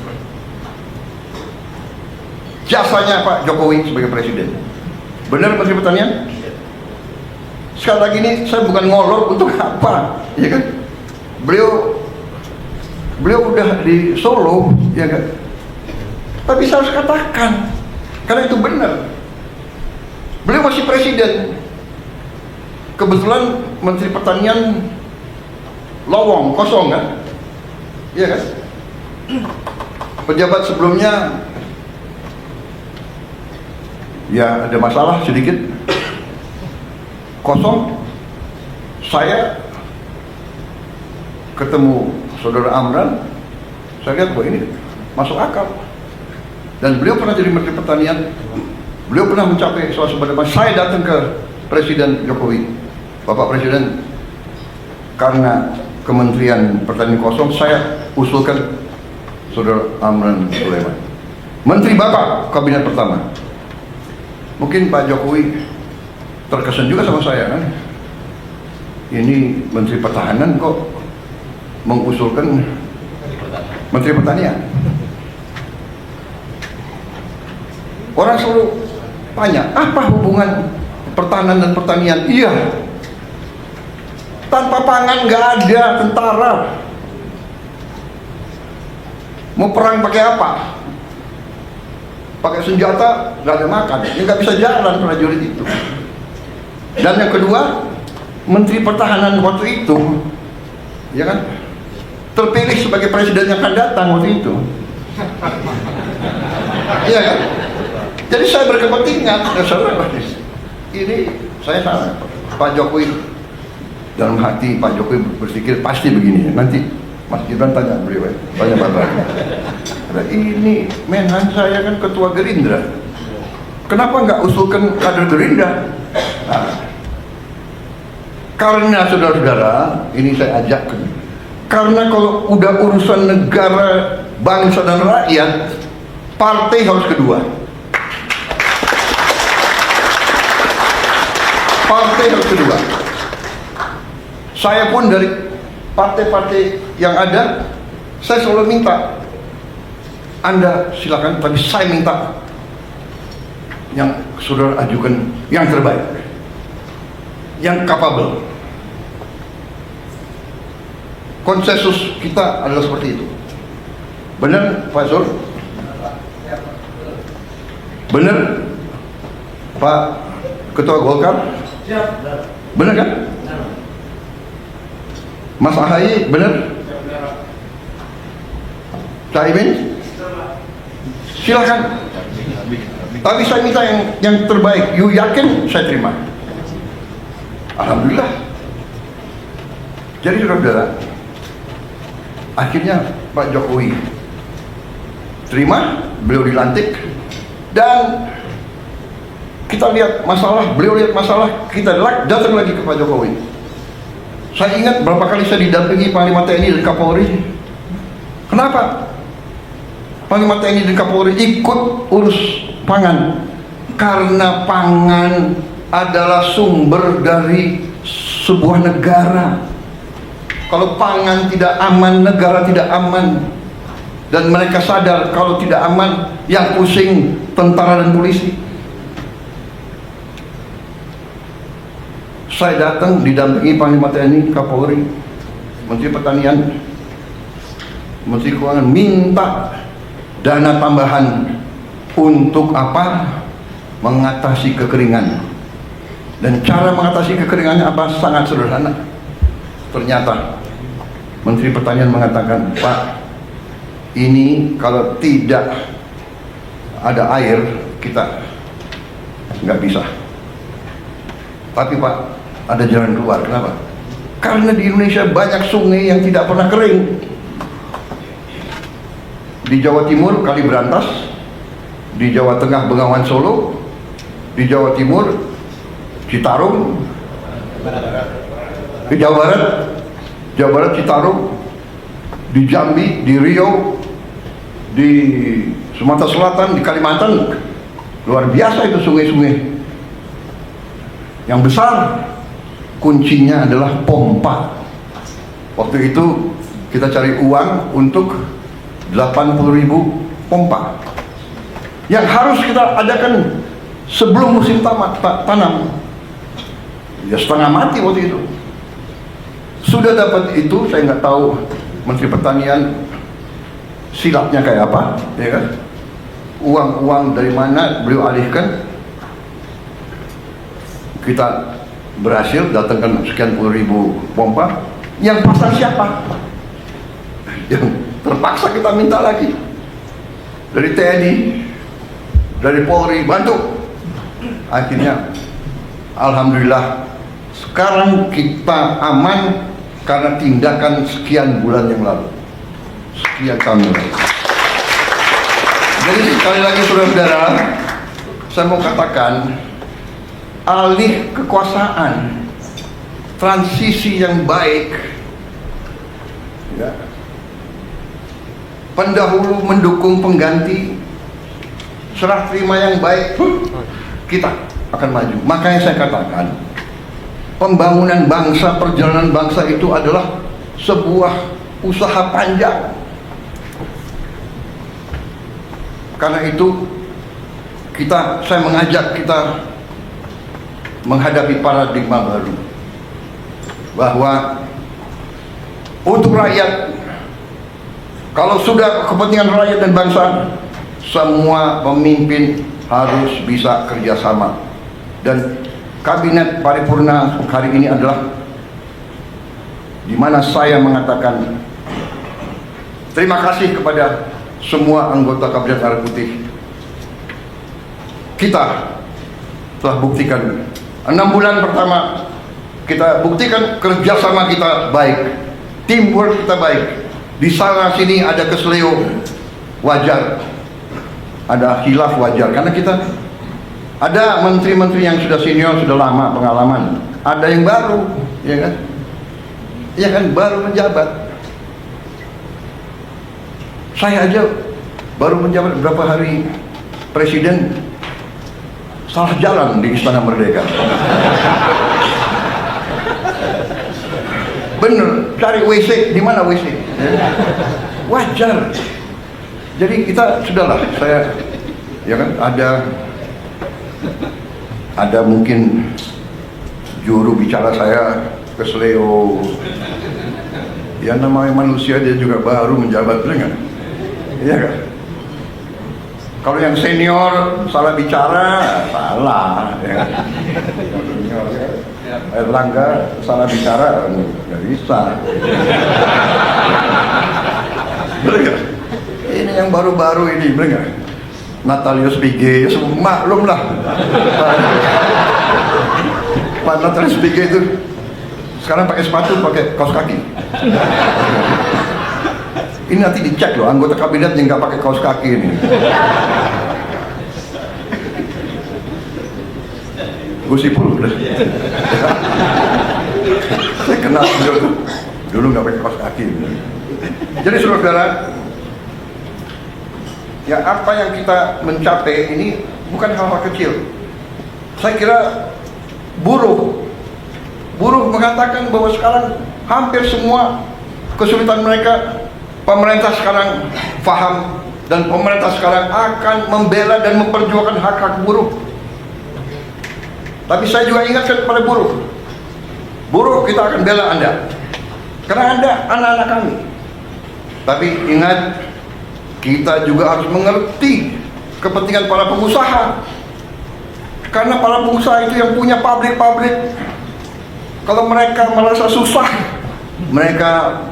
jasanya Pak Jokowi sebagai Presiden. Benar Menteri Pertanian? Sekali lagi ini saya bukan ngolor untuk apa, ya kan? Beliau udah di Solo, ya kan? Tapi saya harus katakan karena itu benar. Beliau masih Presiden. Kebetulan Menteri Pertanian lowong, kosong kan? Iya kan? Pejabat sebelumnya ya ada masalah sedikit, kosong. Saya ketemu saudara Amran, saya lihat bahwa ini masuk akal. Dan beliau pernah jadi Menteri Pertanian, beliau pernah mencapai swasembada. Saya datang ke Presiden Jokowi, Bapak Presiden, karena Kementerian Pertanian kosong, saya usulkan saudara Amran Sulaiman, Menteri Bapak Kabinet pertama. Mungkin Pak Jokowi terkesan juga sama saya kan, ini Menteri Pertahanan kok mengusulkan Menteri Pertanian. Orang selalu tanya, apa hubungan pertahanan dan pertanian? Iya, tanpa pangan nggak ada tentara. Mau perang pakai apa? Pakai senjata, nggak ada makan, ya nggak bisa jalan prajurit itu. Dan yang kedua, Menteri Pertahanan waktu itu, ya kan, terpilih sebagai presiden yang akan datang waktu itu. Iya kan? Jadi saya berkepentingan, ini saya salah. Pak Jokowi dalam hati, Pak Jokowi berpikir pasti begini. Nanti Mas Gibran tanya beliau, tanya Bapak. Ini Menhan saya kan ketua Gerindra, kenapa nggak usulkan kader Gerindra? Nah, karena saudara-saudara, ini saya ajak, karena kalau udah urusan negara, bangsa dan rakyat, partai harus kedua. Partai harus kedua. Saya pun dari partai-partai yang ada, saya selalu minta, Anda silakan, tapi saya minta yang saudara ajukan yang terbaik, yang capable. Konsensus kita adalah seperti itu. Benar Pak Zul? Benar Pak Ketua Golkar? Benar kan? Mas Ahaye benar? Caimin? Silakan. Tapi saya minta yang terbaik. You yakin? Saya terima. Alhamdulillah. Jadi saudara, akhirnya Pak Jokowi terima, beliau dilantik, dan kita lihat masalah, beliau lihat masalah, kita datang lagi ke Pak Jokowi. Saya ingat berapa kali saya didampingi Panglima TNI dan Kapolri. Kenapa Panglima TNI dan Kapolri ikut urus pangan? Karena pangan adalah sumber dari sebuah negara. Kalau pangan tidak aman, negara tidak aman. Dan mereka sadar kalau tidak aman, yang pusing tentara dan polisi. Saya datang didampingi Panglima TNI, Kapolri, Menteri Pertanian, Menteri Keuangan, minta dana tambahan untuk apa? Mengatasi kekeringan. Dan cara mengatasi kekeringannya apa? Sangat sederhana. Ternyata Menteri Pertanian mengatakan, Pak, ini kalau tidak ada air kita nggak bisa. Tapi Pak, ada jalan keluar. Kenapa? Karena di Indonesia banyak sungai yang tidak pernah kering. Di Jawa Timur Kali Berantas, di Jawa Tengah Bengawan Solo, di Jawa Timur Citarum, di Jawa Barat Citarum, di Jambi, di Riau, di Sumatera Selatan, di Kalimantan, luar biasa itu sungai-sungai. Yang besar kuncinya adalah pompa. Waktu itu kita cari uang untuk 80.000 pompa yang harus kita adakan sebelum musim tanam. Ya setengah mati waktu itu. Sudah dapat itu, saya nggak tahu Menteri Pertanian silapnya kayak apa, ya kan? Uang dari mana beliau alihkan? Kita berhasil datangkan sekian puluh ribu pompa. Yang pasang siapa? Yang terpaksa kita minta lagi dari TNI, dari Polri, bantu. Akhirnya alhamdulillah sekarang kita aman karena tindakan sekian bulan yang lalu, sekian tahun yang lalu. Jadi sekali lagi saudara-saudara, saya mau katakan, alih kekuasaan, transisi yang baik, ya, pendahulu mendukung pengganti, serah terima yang baik, kita akan maju. Makanya saya katakan, pembangunan bangsa, perjalanan bangsa itu adalah sebuah usaha panjang. Karena itu saya mengajak kita menghadapi paradigma baru, bahwa untuk rakyat, kalau sudah kepentingan rakyat dan bangsa, semua pemimpin harus bisa kerjasama. Dan kabinet paripurna hari ini adalah di mana saya mengatakan terima kasih kepada semua anggota Kabinet Merah Putih. Kita telah buktikan 6 bulan pertama, kita buktikan kerjasama kita baik, teamwork kita baik. Di sana sini ada keseleo, wajar. Ada khilaf, wajar. Karena kita ada menteri-menteri yang sudah senior, sudah lama pengalaman. Ada yang baru, ya kan? Ya kan, baru menjabat. Saya aja baru menjabat berapa hari presiden, salah jalan di Istana Merdeka. Bener, cari WC, di mana WC? Wajar. Jadi kita sudahlah, saya ya kan ada mungkin juru bicara saya keseleo. Ya namanya manusia, dia juga baru menjabat, benar nggak? Iya kan? Kalau yang senior salah bicara, salah. Ya. Senior, ya. Erlangga salah bicara, nggak bisa. Bener nggak? Ini yang baru-baru ini, bener nggak? Natalius Pigai, maklum lah. Pak Natalius Pigai itu sekarang pakai sepatu, pakai kaos kaki. Ini nanti dicek loh, anggota kabinet yang nggak pakai kaos kaki ini. Gus Ipul. Saya kenal beliau tuh. Dulu nggak pakai kaos kaki. Jadi saudara, ya apa yang kita mencapai ini bukan hal-hal kecil. Saya kira buruh mengatakan bahwa sekarang hampir semua kesulitan mereka pemerintah sekarang paham, dan pemerintah sekarang akan membela dan memperjuangkan hak-hak buruh. Tapi saya juga ingatkan kepada buruh kita akan bela Anda, karena Anda anak-anak kami. Tapi ingat, kita juga harus mengerti kepentingan para pengusaha, karena para pengusaha itu yang punya pabrik-pabrik. Kalau mereka merasa susah, mereka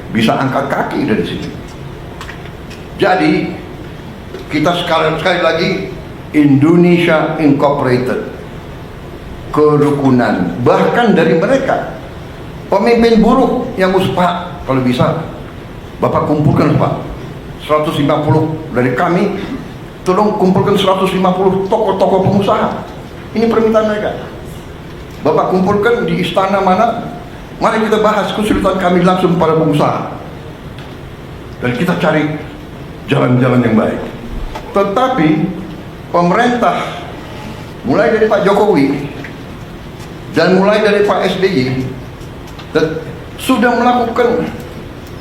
bisa angkat kaki dari sini. Jadi kita sekali lagi, Indonesia Incorporated, kerukunan. Bahkan dari mereka, pemimpin buruh yang usaha, kalau bisa Bapak kumpulkan Pak 150 dari kami, tolong kumpulkan 150 tokoh-tokoh pengusaha. Ini permintaan mereka. Bapak kumpulkan di istana mana, mari kita bahas kesulitan kami langsung para pengusaha, dan kita cari jalan-jalan yang baik. Tetapi pemerintah, mulai dari Pak Jokowi dan mulai dari Pak SBY, sudah melakukan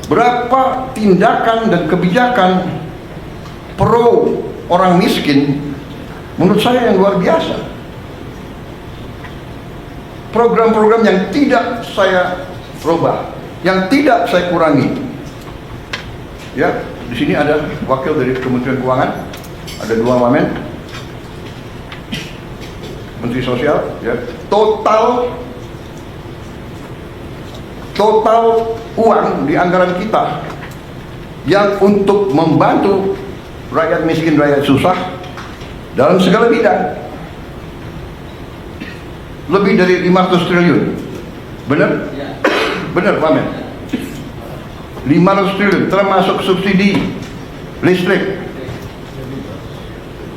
berapa tindakan dan kebijakan pro orang miskin, menurut saya yang luar biasa. Program-program yang tidak saya rubah, yang tidak saya kurangi. Ya, di sini ada wakil dari Kementerian Keuangan, ada 2 wamen, Menteri Sosial, ya. Total uang di anggaran kita yang untuk membantu rakyat miskin, rakyat susah dalam segala bidang lebih dari 500 triliun. Benar? Benar, Wamen? 500 triliun termasuk subsidi listrik.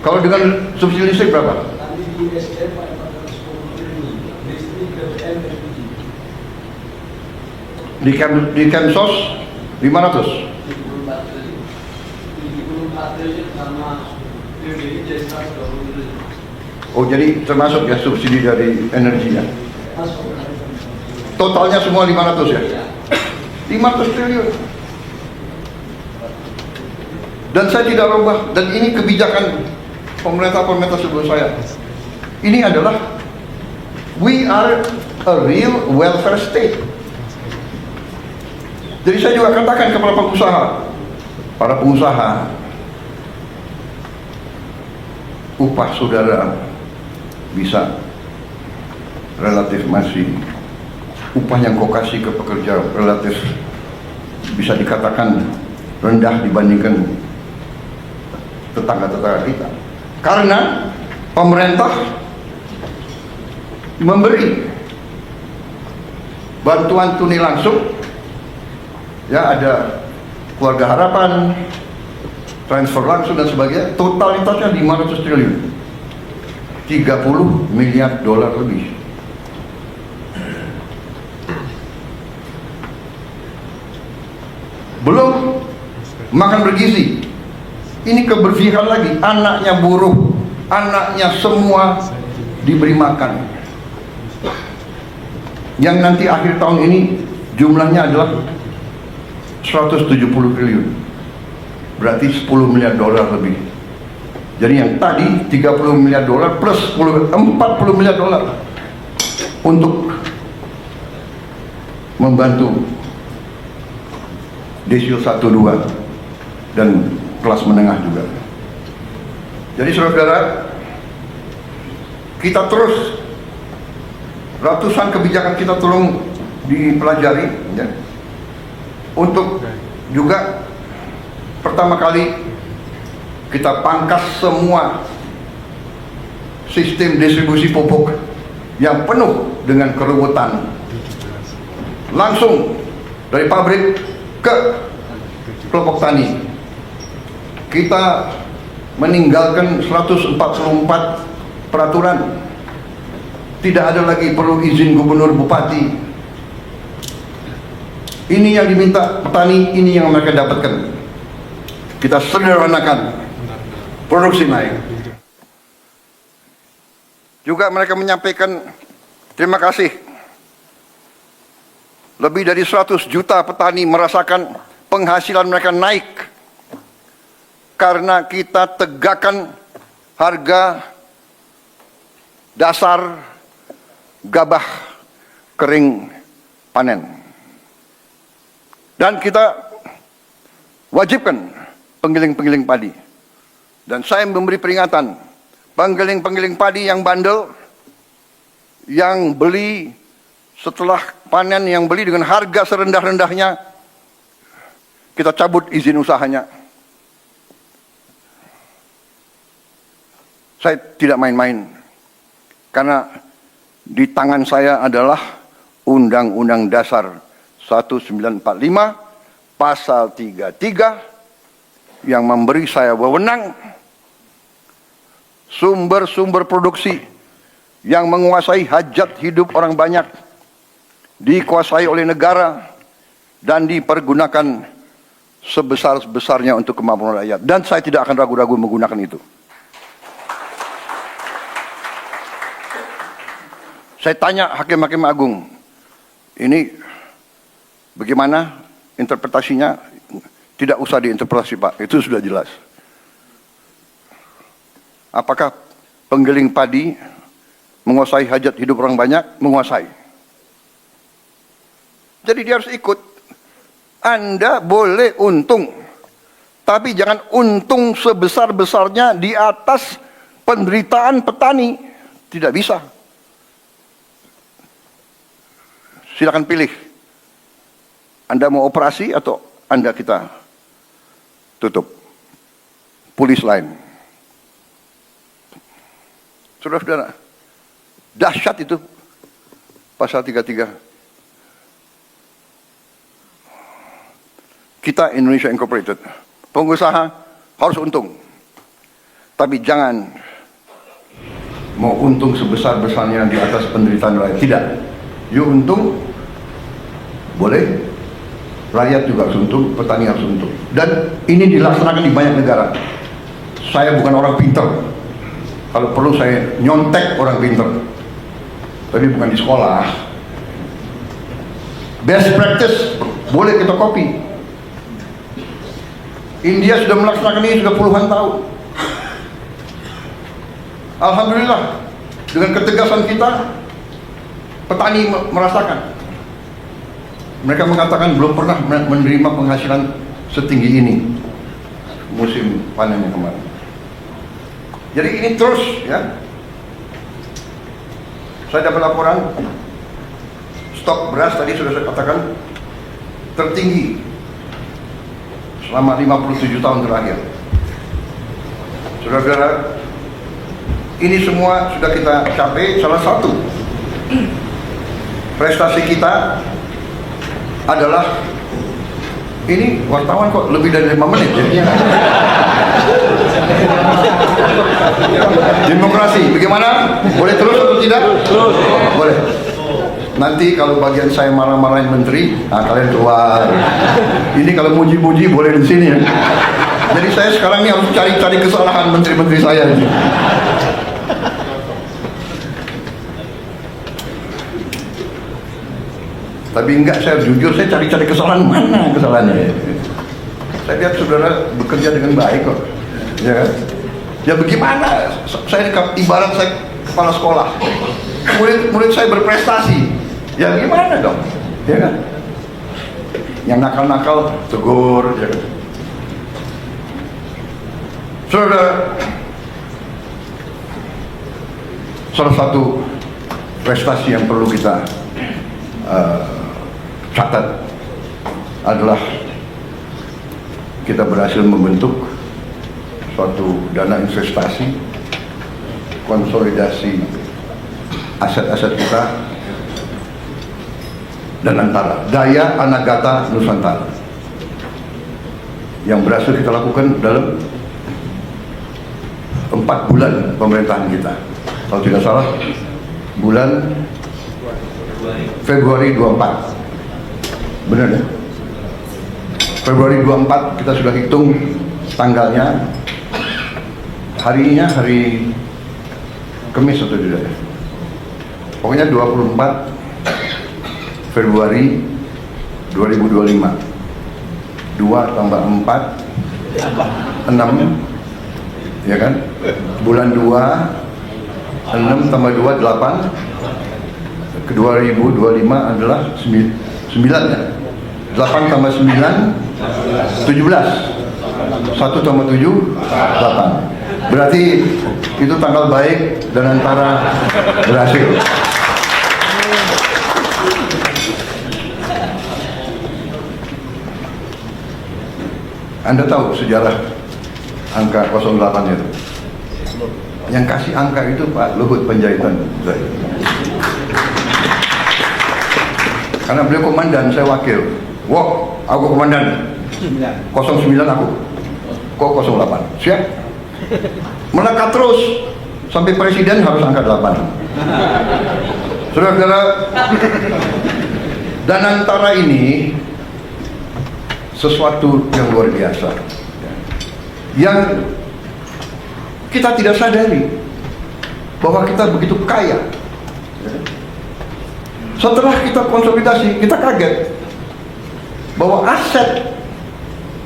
Kalau dengan subsidi listrik berapa? Di Kemsos 500. Oh, jadi termasuk ya subsidi dari energinya. Totalnya semua 500 ya? 500 triliun. Dan saya tidak rubah, dan ini kebijakan pemerintah sebelum saya. Ini adalah, we are a real welfare state. Jadi saya juga katakan kepada para pengusaha, upah saudara bisa relatif masih, upah yang kau kasih ke pekerja relatif bisa dikatakan rendah dibandingkan tetangga-tetangga kita, karena pemerintah memberi bantuan tunai langsung. Ya, ada Keluarga Harapan, transfer langsung dan sebagainya, totalitasnya 500 triliun, 30 miliar dolar lebih. Belum makan bergizi, ini keberpihakan lagi, anaknya buruh, anaknya semua diberi makan, yang nanti akhir tahun ini jumlahnya adalah 170 triliun, berarti 10 miliar dolar lebih. Jadi yang tadi 30 miliar dolar plus 40 miliar dolar untuk membantu desil 1, 2 dan kelas menengah juga. Jadi saudara, kita terus, ratusan kebijakan kita tolong dipelajari, ya. Untuk juga pertama kali kita pangkas semua sistem distribusi pupuk yang penuh dengan keruwetan, langsung dari pabrik ke kelompok tani. Kita meninggalkan 144 peraturan Tidak ada lagi perlu izin gubernur, bupati. Ini yang diminta petani, ini yang mereka dapatkan. Kita sederhanakan, produksi naik. Juga mereka menyampaikan terima kasih. Lebih dari 100 juta petani merasakan penghasilan mereka naik karena kita tegakkan harga dasar gabah kering panen. Dan kita wajibkan penggiling-penggiling padi. Dan saya memberi peringatan, penggiling-penggiling padi yang bandel, yang beli setelah panen, yang beli dengan harga serendah-rendahnya, kita cabut izin usahanya. Saya tidak main-main, karena di tangan saya adalah Undang-Undang Dasar 1945 Pasal 33 yang memberi saya wewenang sumber-sumber produksi yang menguasai hajat hidup orang banyak dikuasai oleh negara dan dipergunakan sebesar-besarnya untuk kemakmuran rakyat. Dan saya tidak akan ragu-ragu menggunakan itu. Saya tanya hakim-hakim agung, ini bagaimana interpretasinya? Tidak usah diinterpretasi, Pak, itu sudah jelas. Apakah penggiling padi menguasai hajat hidup orang banyak? Menguasai. Jadi dia harus ikut. Anda boleh untung, tapi jangan untung sebesar-besarnya di atas penderitaan petani. Tidak bisa. Silakan pilih. Anda mau operasi atau Anda kita tutup. Polis lain. Saudara-saudara, dahsyat itu pasal 33. Kita Indonesia Incorporated, pengusaha harus untung. Tapi jangan mau untung sebesar-besarnya di atas penderitaan rakyat. Tidak. You untung, boleh. Rakyat juga harus untung, petani harus untung. Dan ini dilaksanakan di banyak negara. Saya bukan orang pintar. Kalau perlu saya nyontek orang pintar. Tapi bukan di sekolah. Best practice, boleh kita copy. India sudah melaksanakan ini sudah puluhan tahun. Alhamdulillah, dengan ketegasan kita, petani merasakan. Mereka mengatakan belum pernah menerima penghasilan setinggi ini musim panen yang kemarin. Jadi ini terus, ya. Saya dapat laporan stok beras tadi sudah saya katakan tertinggi selama 57 tahun terakhir. Saudara-saudara, ini semua sudah kita capai. Salah satu prestasi kita adalah, ini wartawan kok lebih dari 5 menit jadinya. Demokrasi, bagaimana? Boleh terus atau tidak? Terus. Boleh. Nanti kalau bagian saya marah-marahin menteri, nah kalian keluar. Ini kalau muji-muji boleh di sini ya. Jadi saya sekarang ini harus cari-cari kesalahan menteri-menteri saya. Tapi enggak, saya jujur, saya cari-cari kesalahan, mana kesalahannya. Saya lihat saudara bekerja dengan baik kok, ya kan? Ya bagaimana? Saya ibarat saya kepala sekolah, murid saya berprestasi, ya gimana dong, ya kan? Yang nakal-nakal tegur, ya kan? Saudara, salah satu prestasi yang perlu kita catat adalah kita berhasil membentuk suatu dana investasi, konsolidasi aset-aset kita, dan antara Daya Anagata Nusantara yang berhasil kita lakukan dalam 4 bulan pemerintahan kita. Kalau tidak salah bulan Februari 24. Benar ya? Februari 24 kita sudah hitung tanggalnya. Harinya hari Kamis atau tidak ya? Pokoknya 24 Februari 2025. 2 tambah 4 6, ya kan? Bulan 2 6 tambah 2 8. Ke 2025 adalah 9 ya. 8 tambah 9 17. 1 tambah 7 8. Berarti itu tanggal baik dan antara berhasil. Anda tahu sejarah angka 08 itu? Yang kasih angka itu Pak Luhut Panjaitan. Karena beliau komandan, saya wakil. Wah, aku komandan. 09 aku. Kok 08? Siap? Melekat terus sampai presiden harus angka 8. Saudara-saudara, dan antara ini sesuatu yang luar biasa yang kita tidak sadari bahwa kita begitu kaya. Setelah kita konsolidasi, kita kaget bahwa aset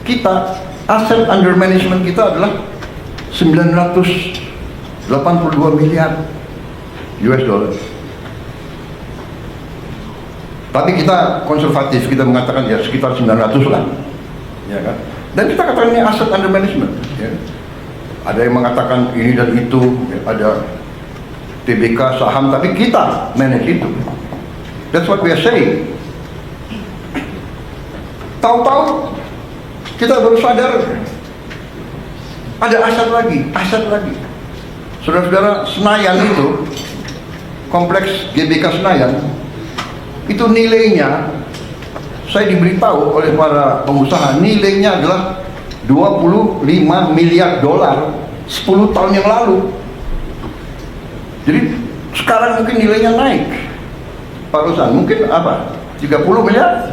kita, aset under management kita adalah 982 miliar US dollar. Tapi kita konservatif, kita mengatakan ya sekitar 900 lah, ya kan? Dan kita katakan ini aset under management. Ya. Ada yang mengatakan ini dan itu, ya, ada TBK saham, tapi kita manage itu. That's what we are saying. Tahu-tahu kita baru sadar ada aset lagi. Saudara-saudara, Senayan itu, kompleks GBK Senayan, itu nilainya, saya diberitahu oleh para pengusaha, nilainya adalah 25 miliar dolar 10 tahun yang lalu. Jadi sekarang mungkin nilainya naik. Pak Rosan, mungkin apa? 30 miliar?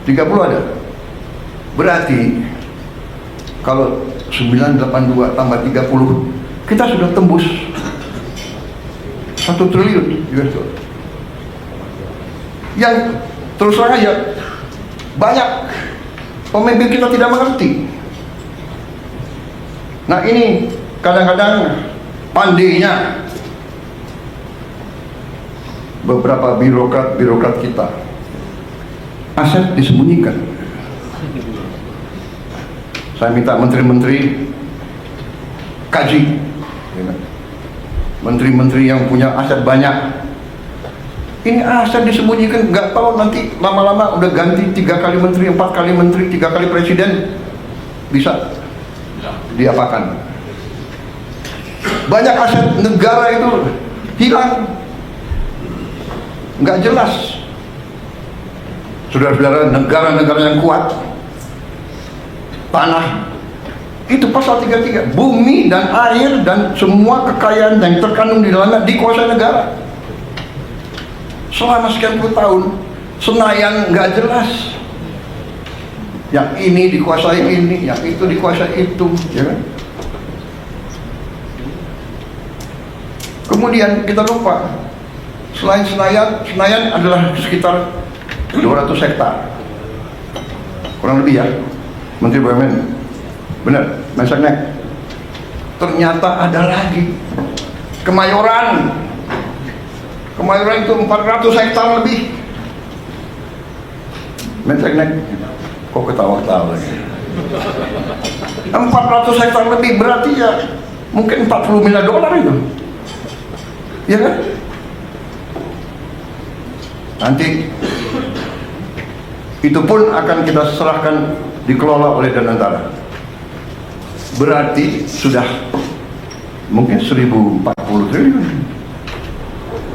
30 ada. Berarti kalau 982 tambah 30, kita sudah tembus 1 triliun US dollar. Yang terus terang aja banyak pemimpin kita tidak mengerti. Nah ini kadang-kadang pandainya beberapa birokrat kita, aset disembunyikan. Saya minta menteri-menteri kaji, menteri-menteri yang punya aset banyak. Ini aset disembunyikan, nggak tahu nanti lama-lama udah ganti 3 kali menteri, 4 kali menteri, 3 kali presiden, bisa diapakan. Banyak aset negara itu hilang, nggak jelas. Saudara-saudara, negara-negara yang kuat, tanah itu pasal 33, bumi dan air dan semua kekayaan yang terkandung di dalamnya dikuasai negara. Selama sekian puluh tahun, Senayan nggak jelas. Yang ini dikuasai ini, yang itu dikuasai itu, ya kan? Kemudian kita lupa, selain Senayan adalah sekitar 200 hektar, kurang lebih ya, Menteri BUMN, benar, Mensesnek. Ternyata ada lagi, Kemayoran itu 400 hektar lebih. Mensesnek, kok ketawa-ketawa lagi? 400 hektar lebih berarti ya mungkin 40 miliar dolar itu, ya kan? Nanti itu pun akan kita serahkan dikelola oleh Danantara. Berarti sudah mungkin 1040 triliun.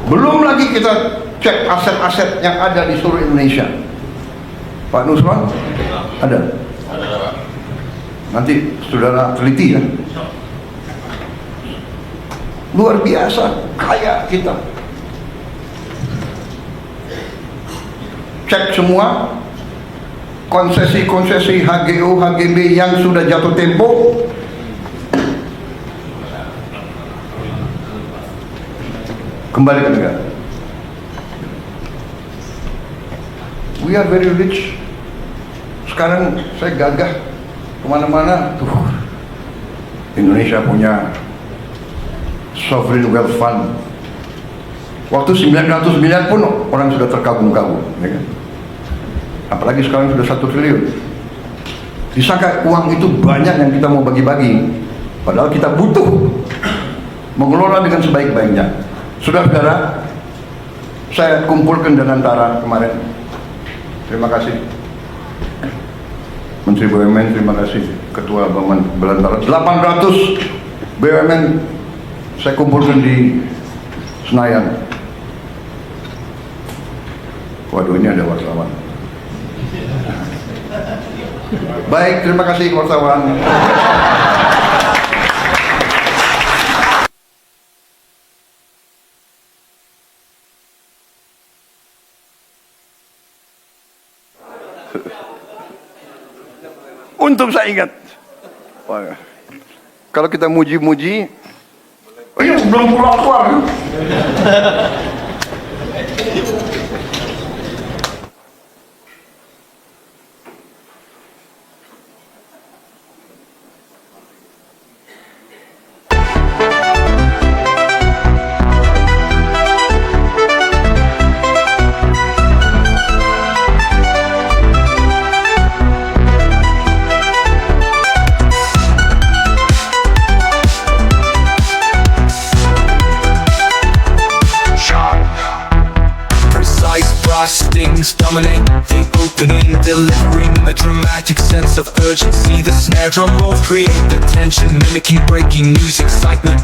Belum lagi kita cek aset-aset yang ada di seluruh Indonesia. Pak Nusron ada? Nanti saudara teliti ya. Luar biasa kaya kita. cek semua konsesi-konsesi HGU, HGB yang sudah jatuh tempo. Kembali ke negara. We are very rich. Sekarang saya gagah kemana-mana. Tuh, Indonesia punya sovereign wealth fund. Waktu 900 miliar pun orang sudah terkagum-kagum, ya kan? Apalagi sekarang sudah 1 triliun. Disangka uang itu banyak yang kita mau bagi-bagi, padahal kita butuh mengelola dengan sebaik-baiknya. Saudara-saudara, saya kumpulkan dengan antara kemarin. Terima kasih Menteri BUMN, terima kasih Ketua Belantara. 800 BUMN saya kumpulkan di Senayan. Waduh, ini ada wartawan. Baik, terima kasih wartawan. Untung saya ingat. Wah, kalau kita muji-muji, oh iya, belum keluar. Things dominate the opening, delivering a dramatic sense of urgency. The snare drum rolls create the tension, mimicking breaking news, excitement.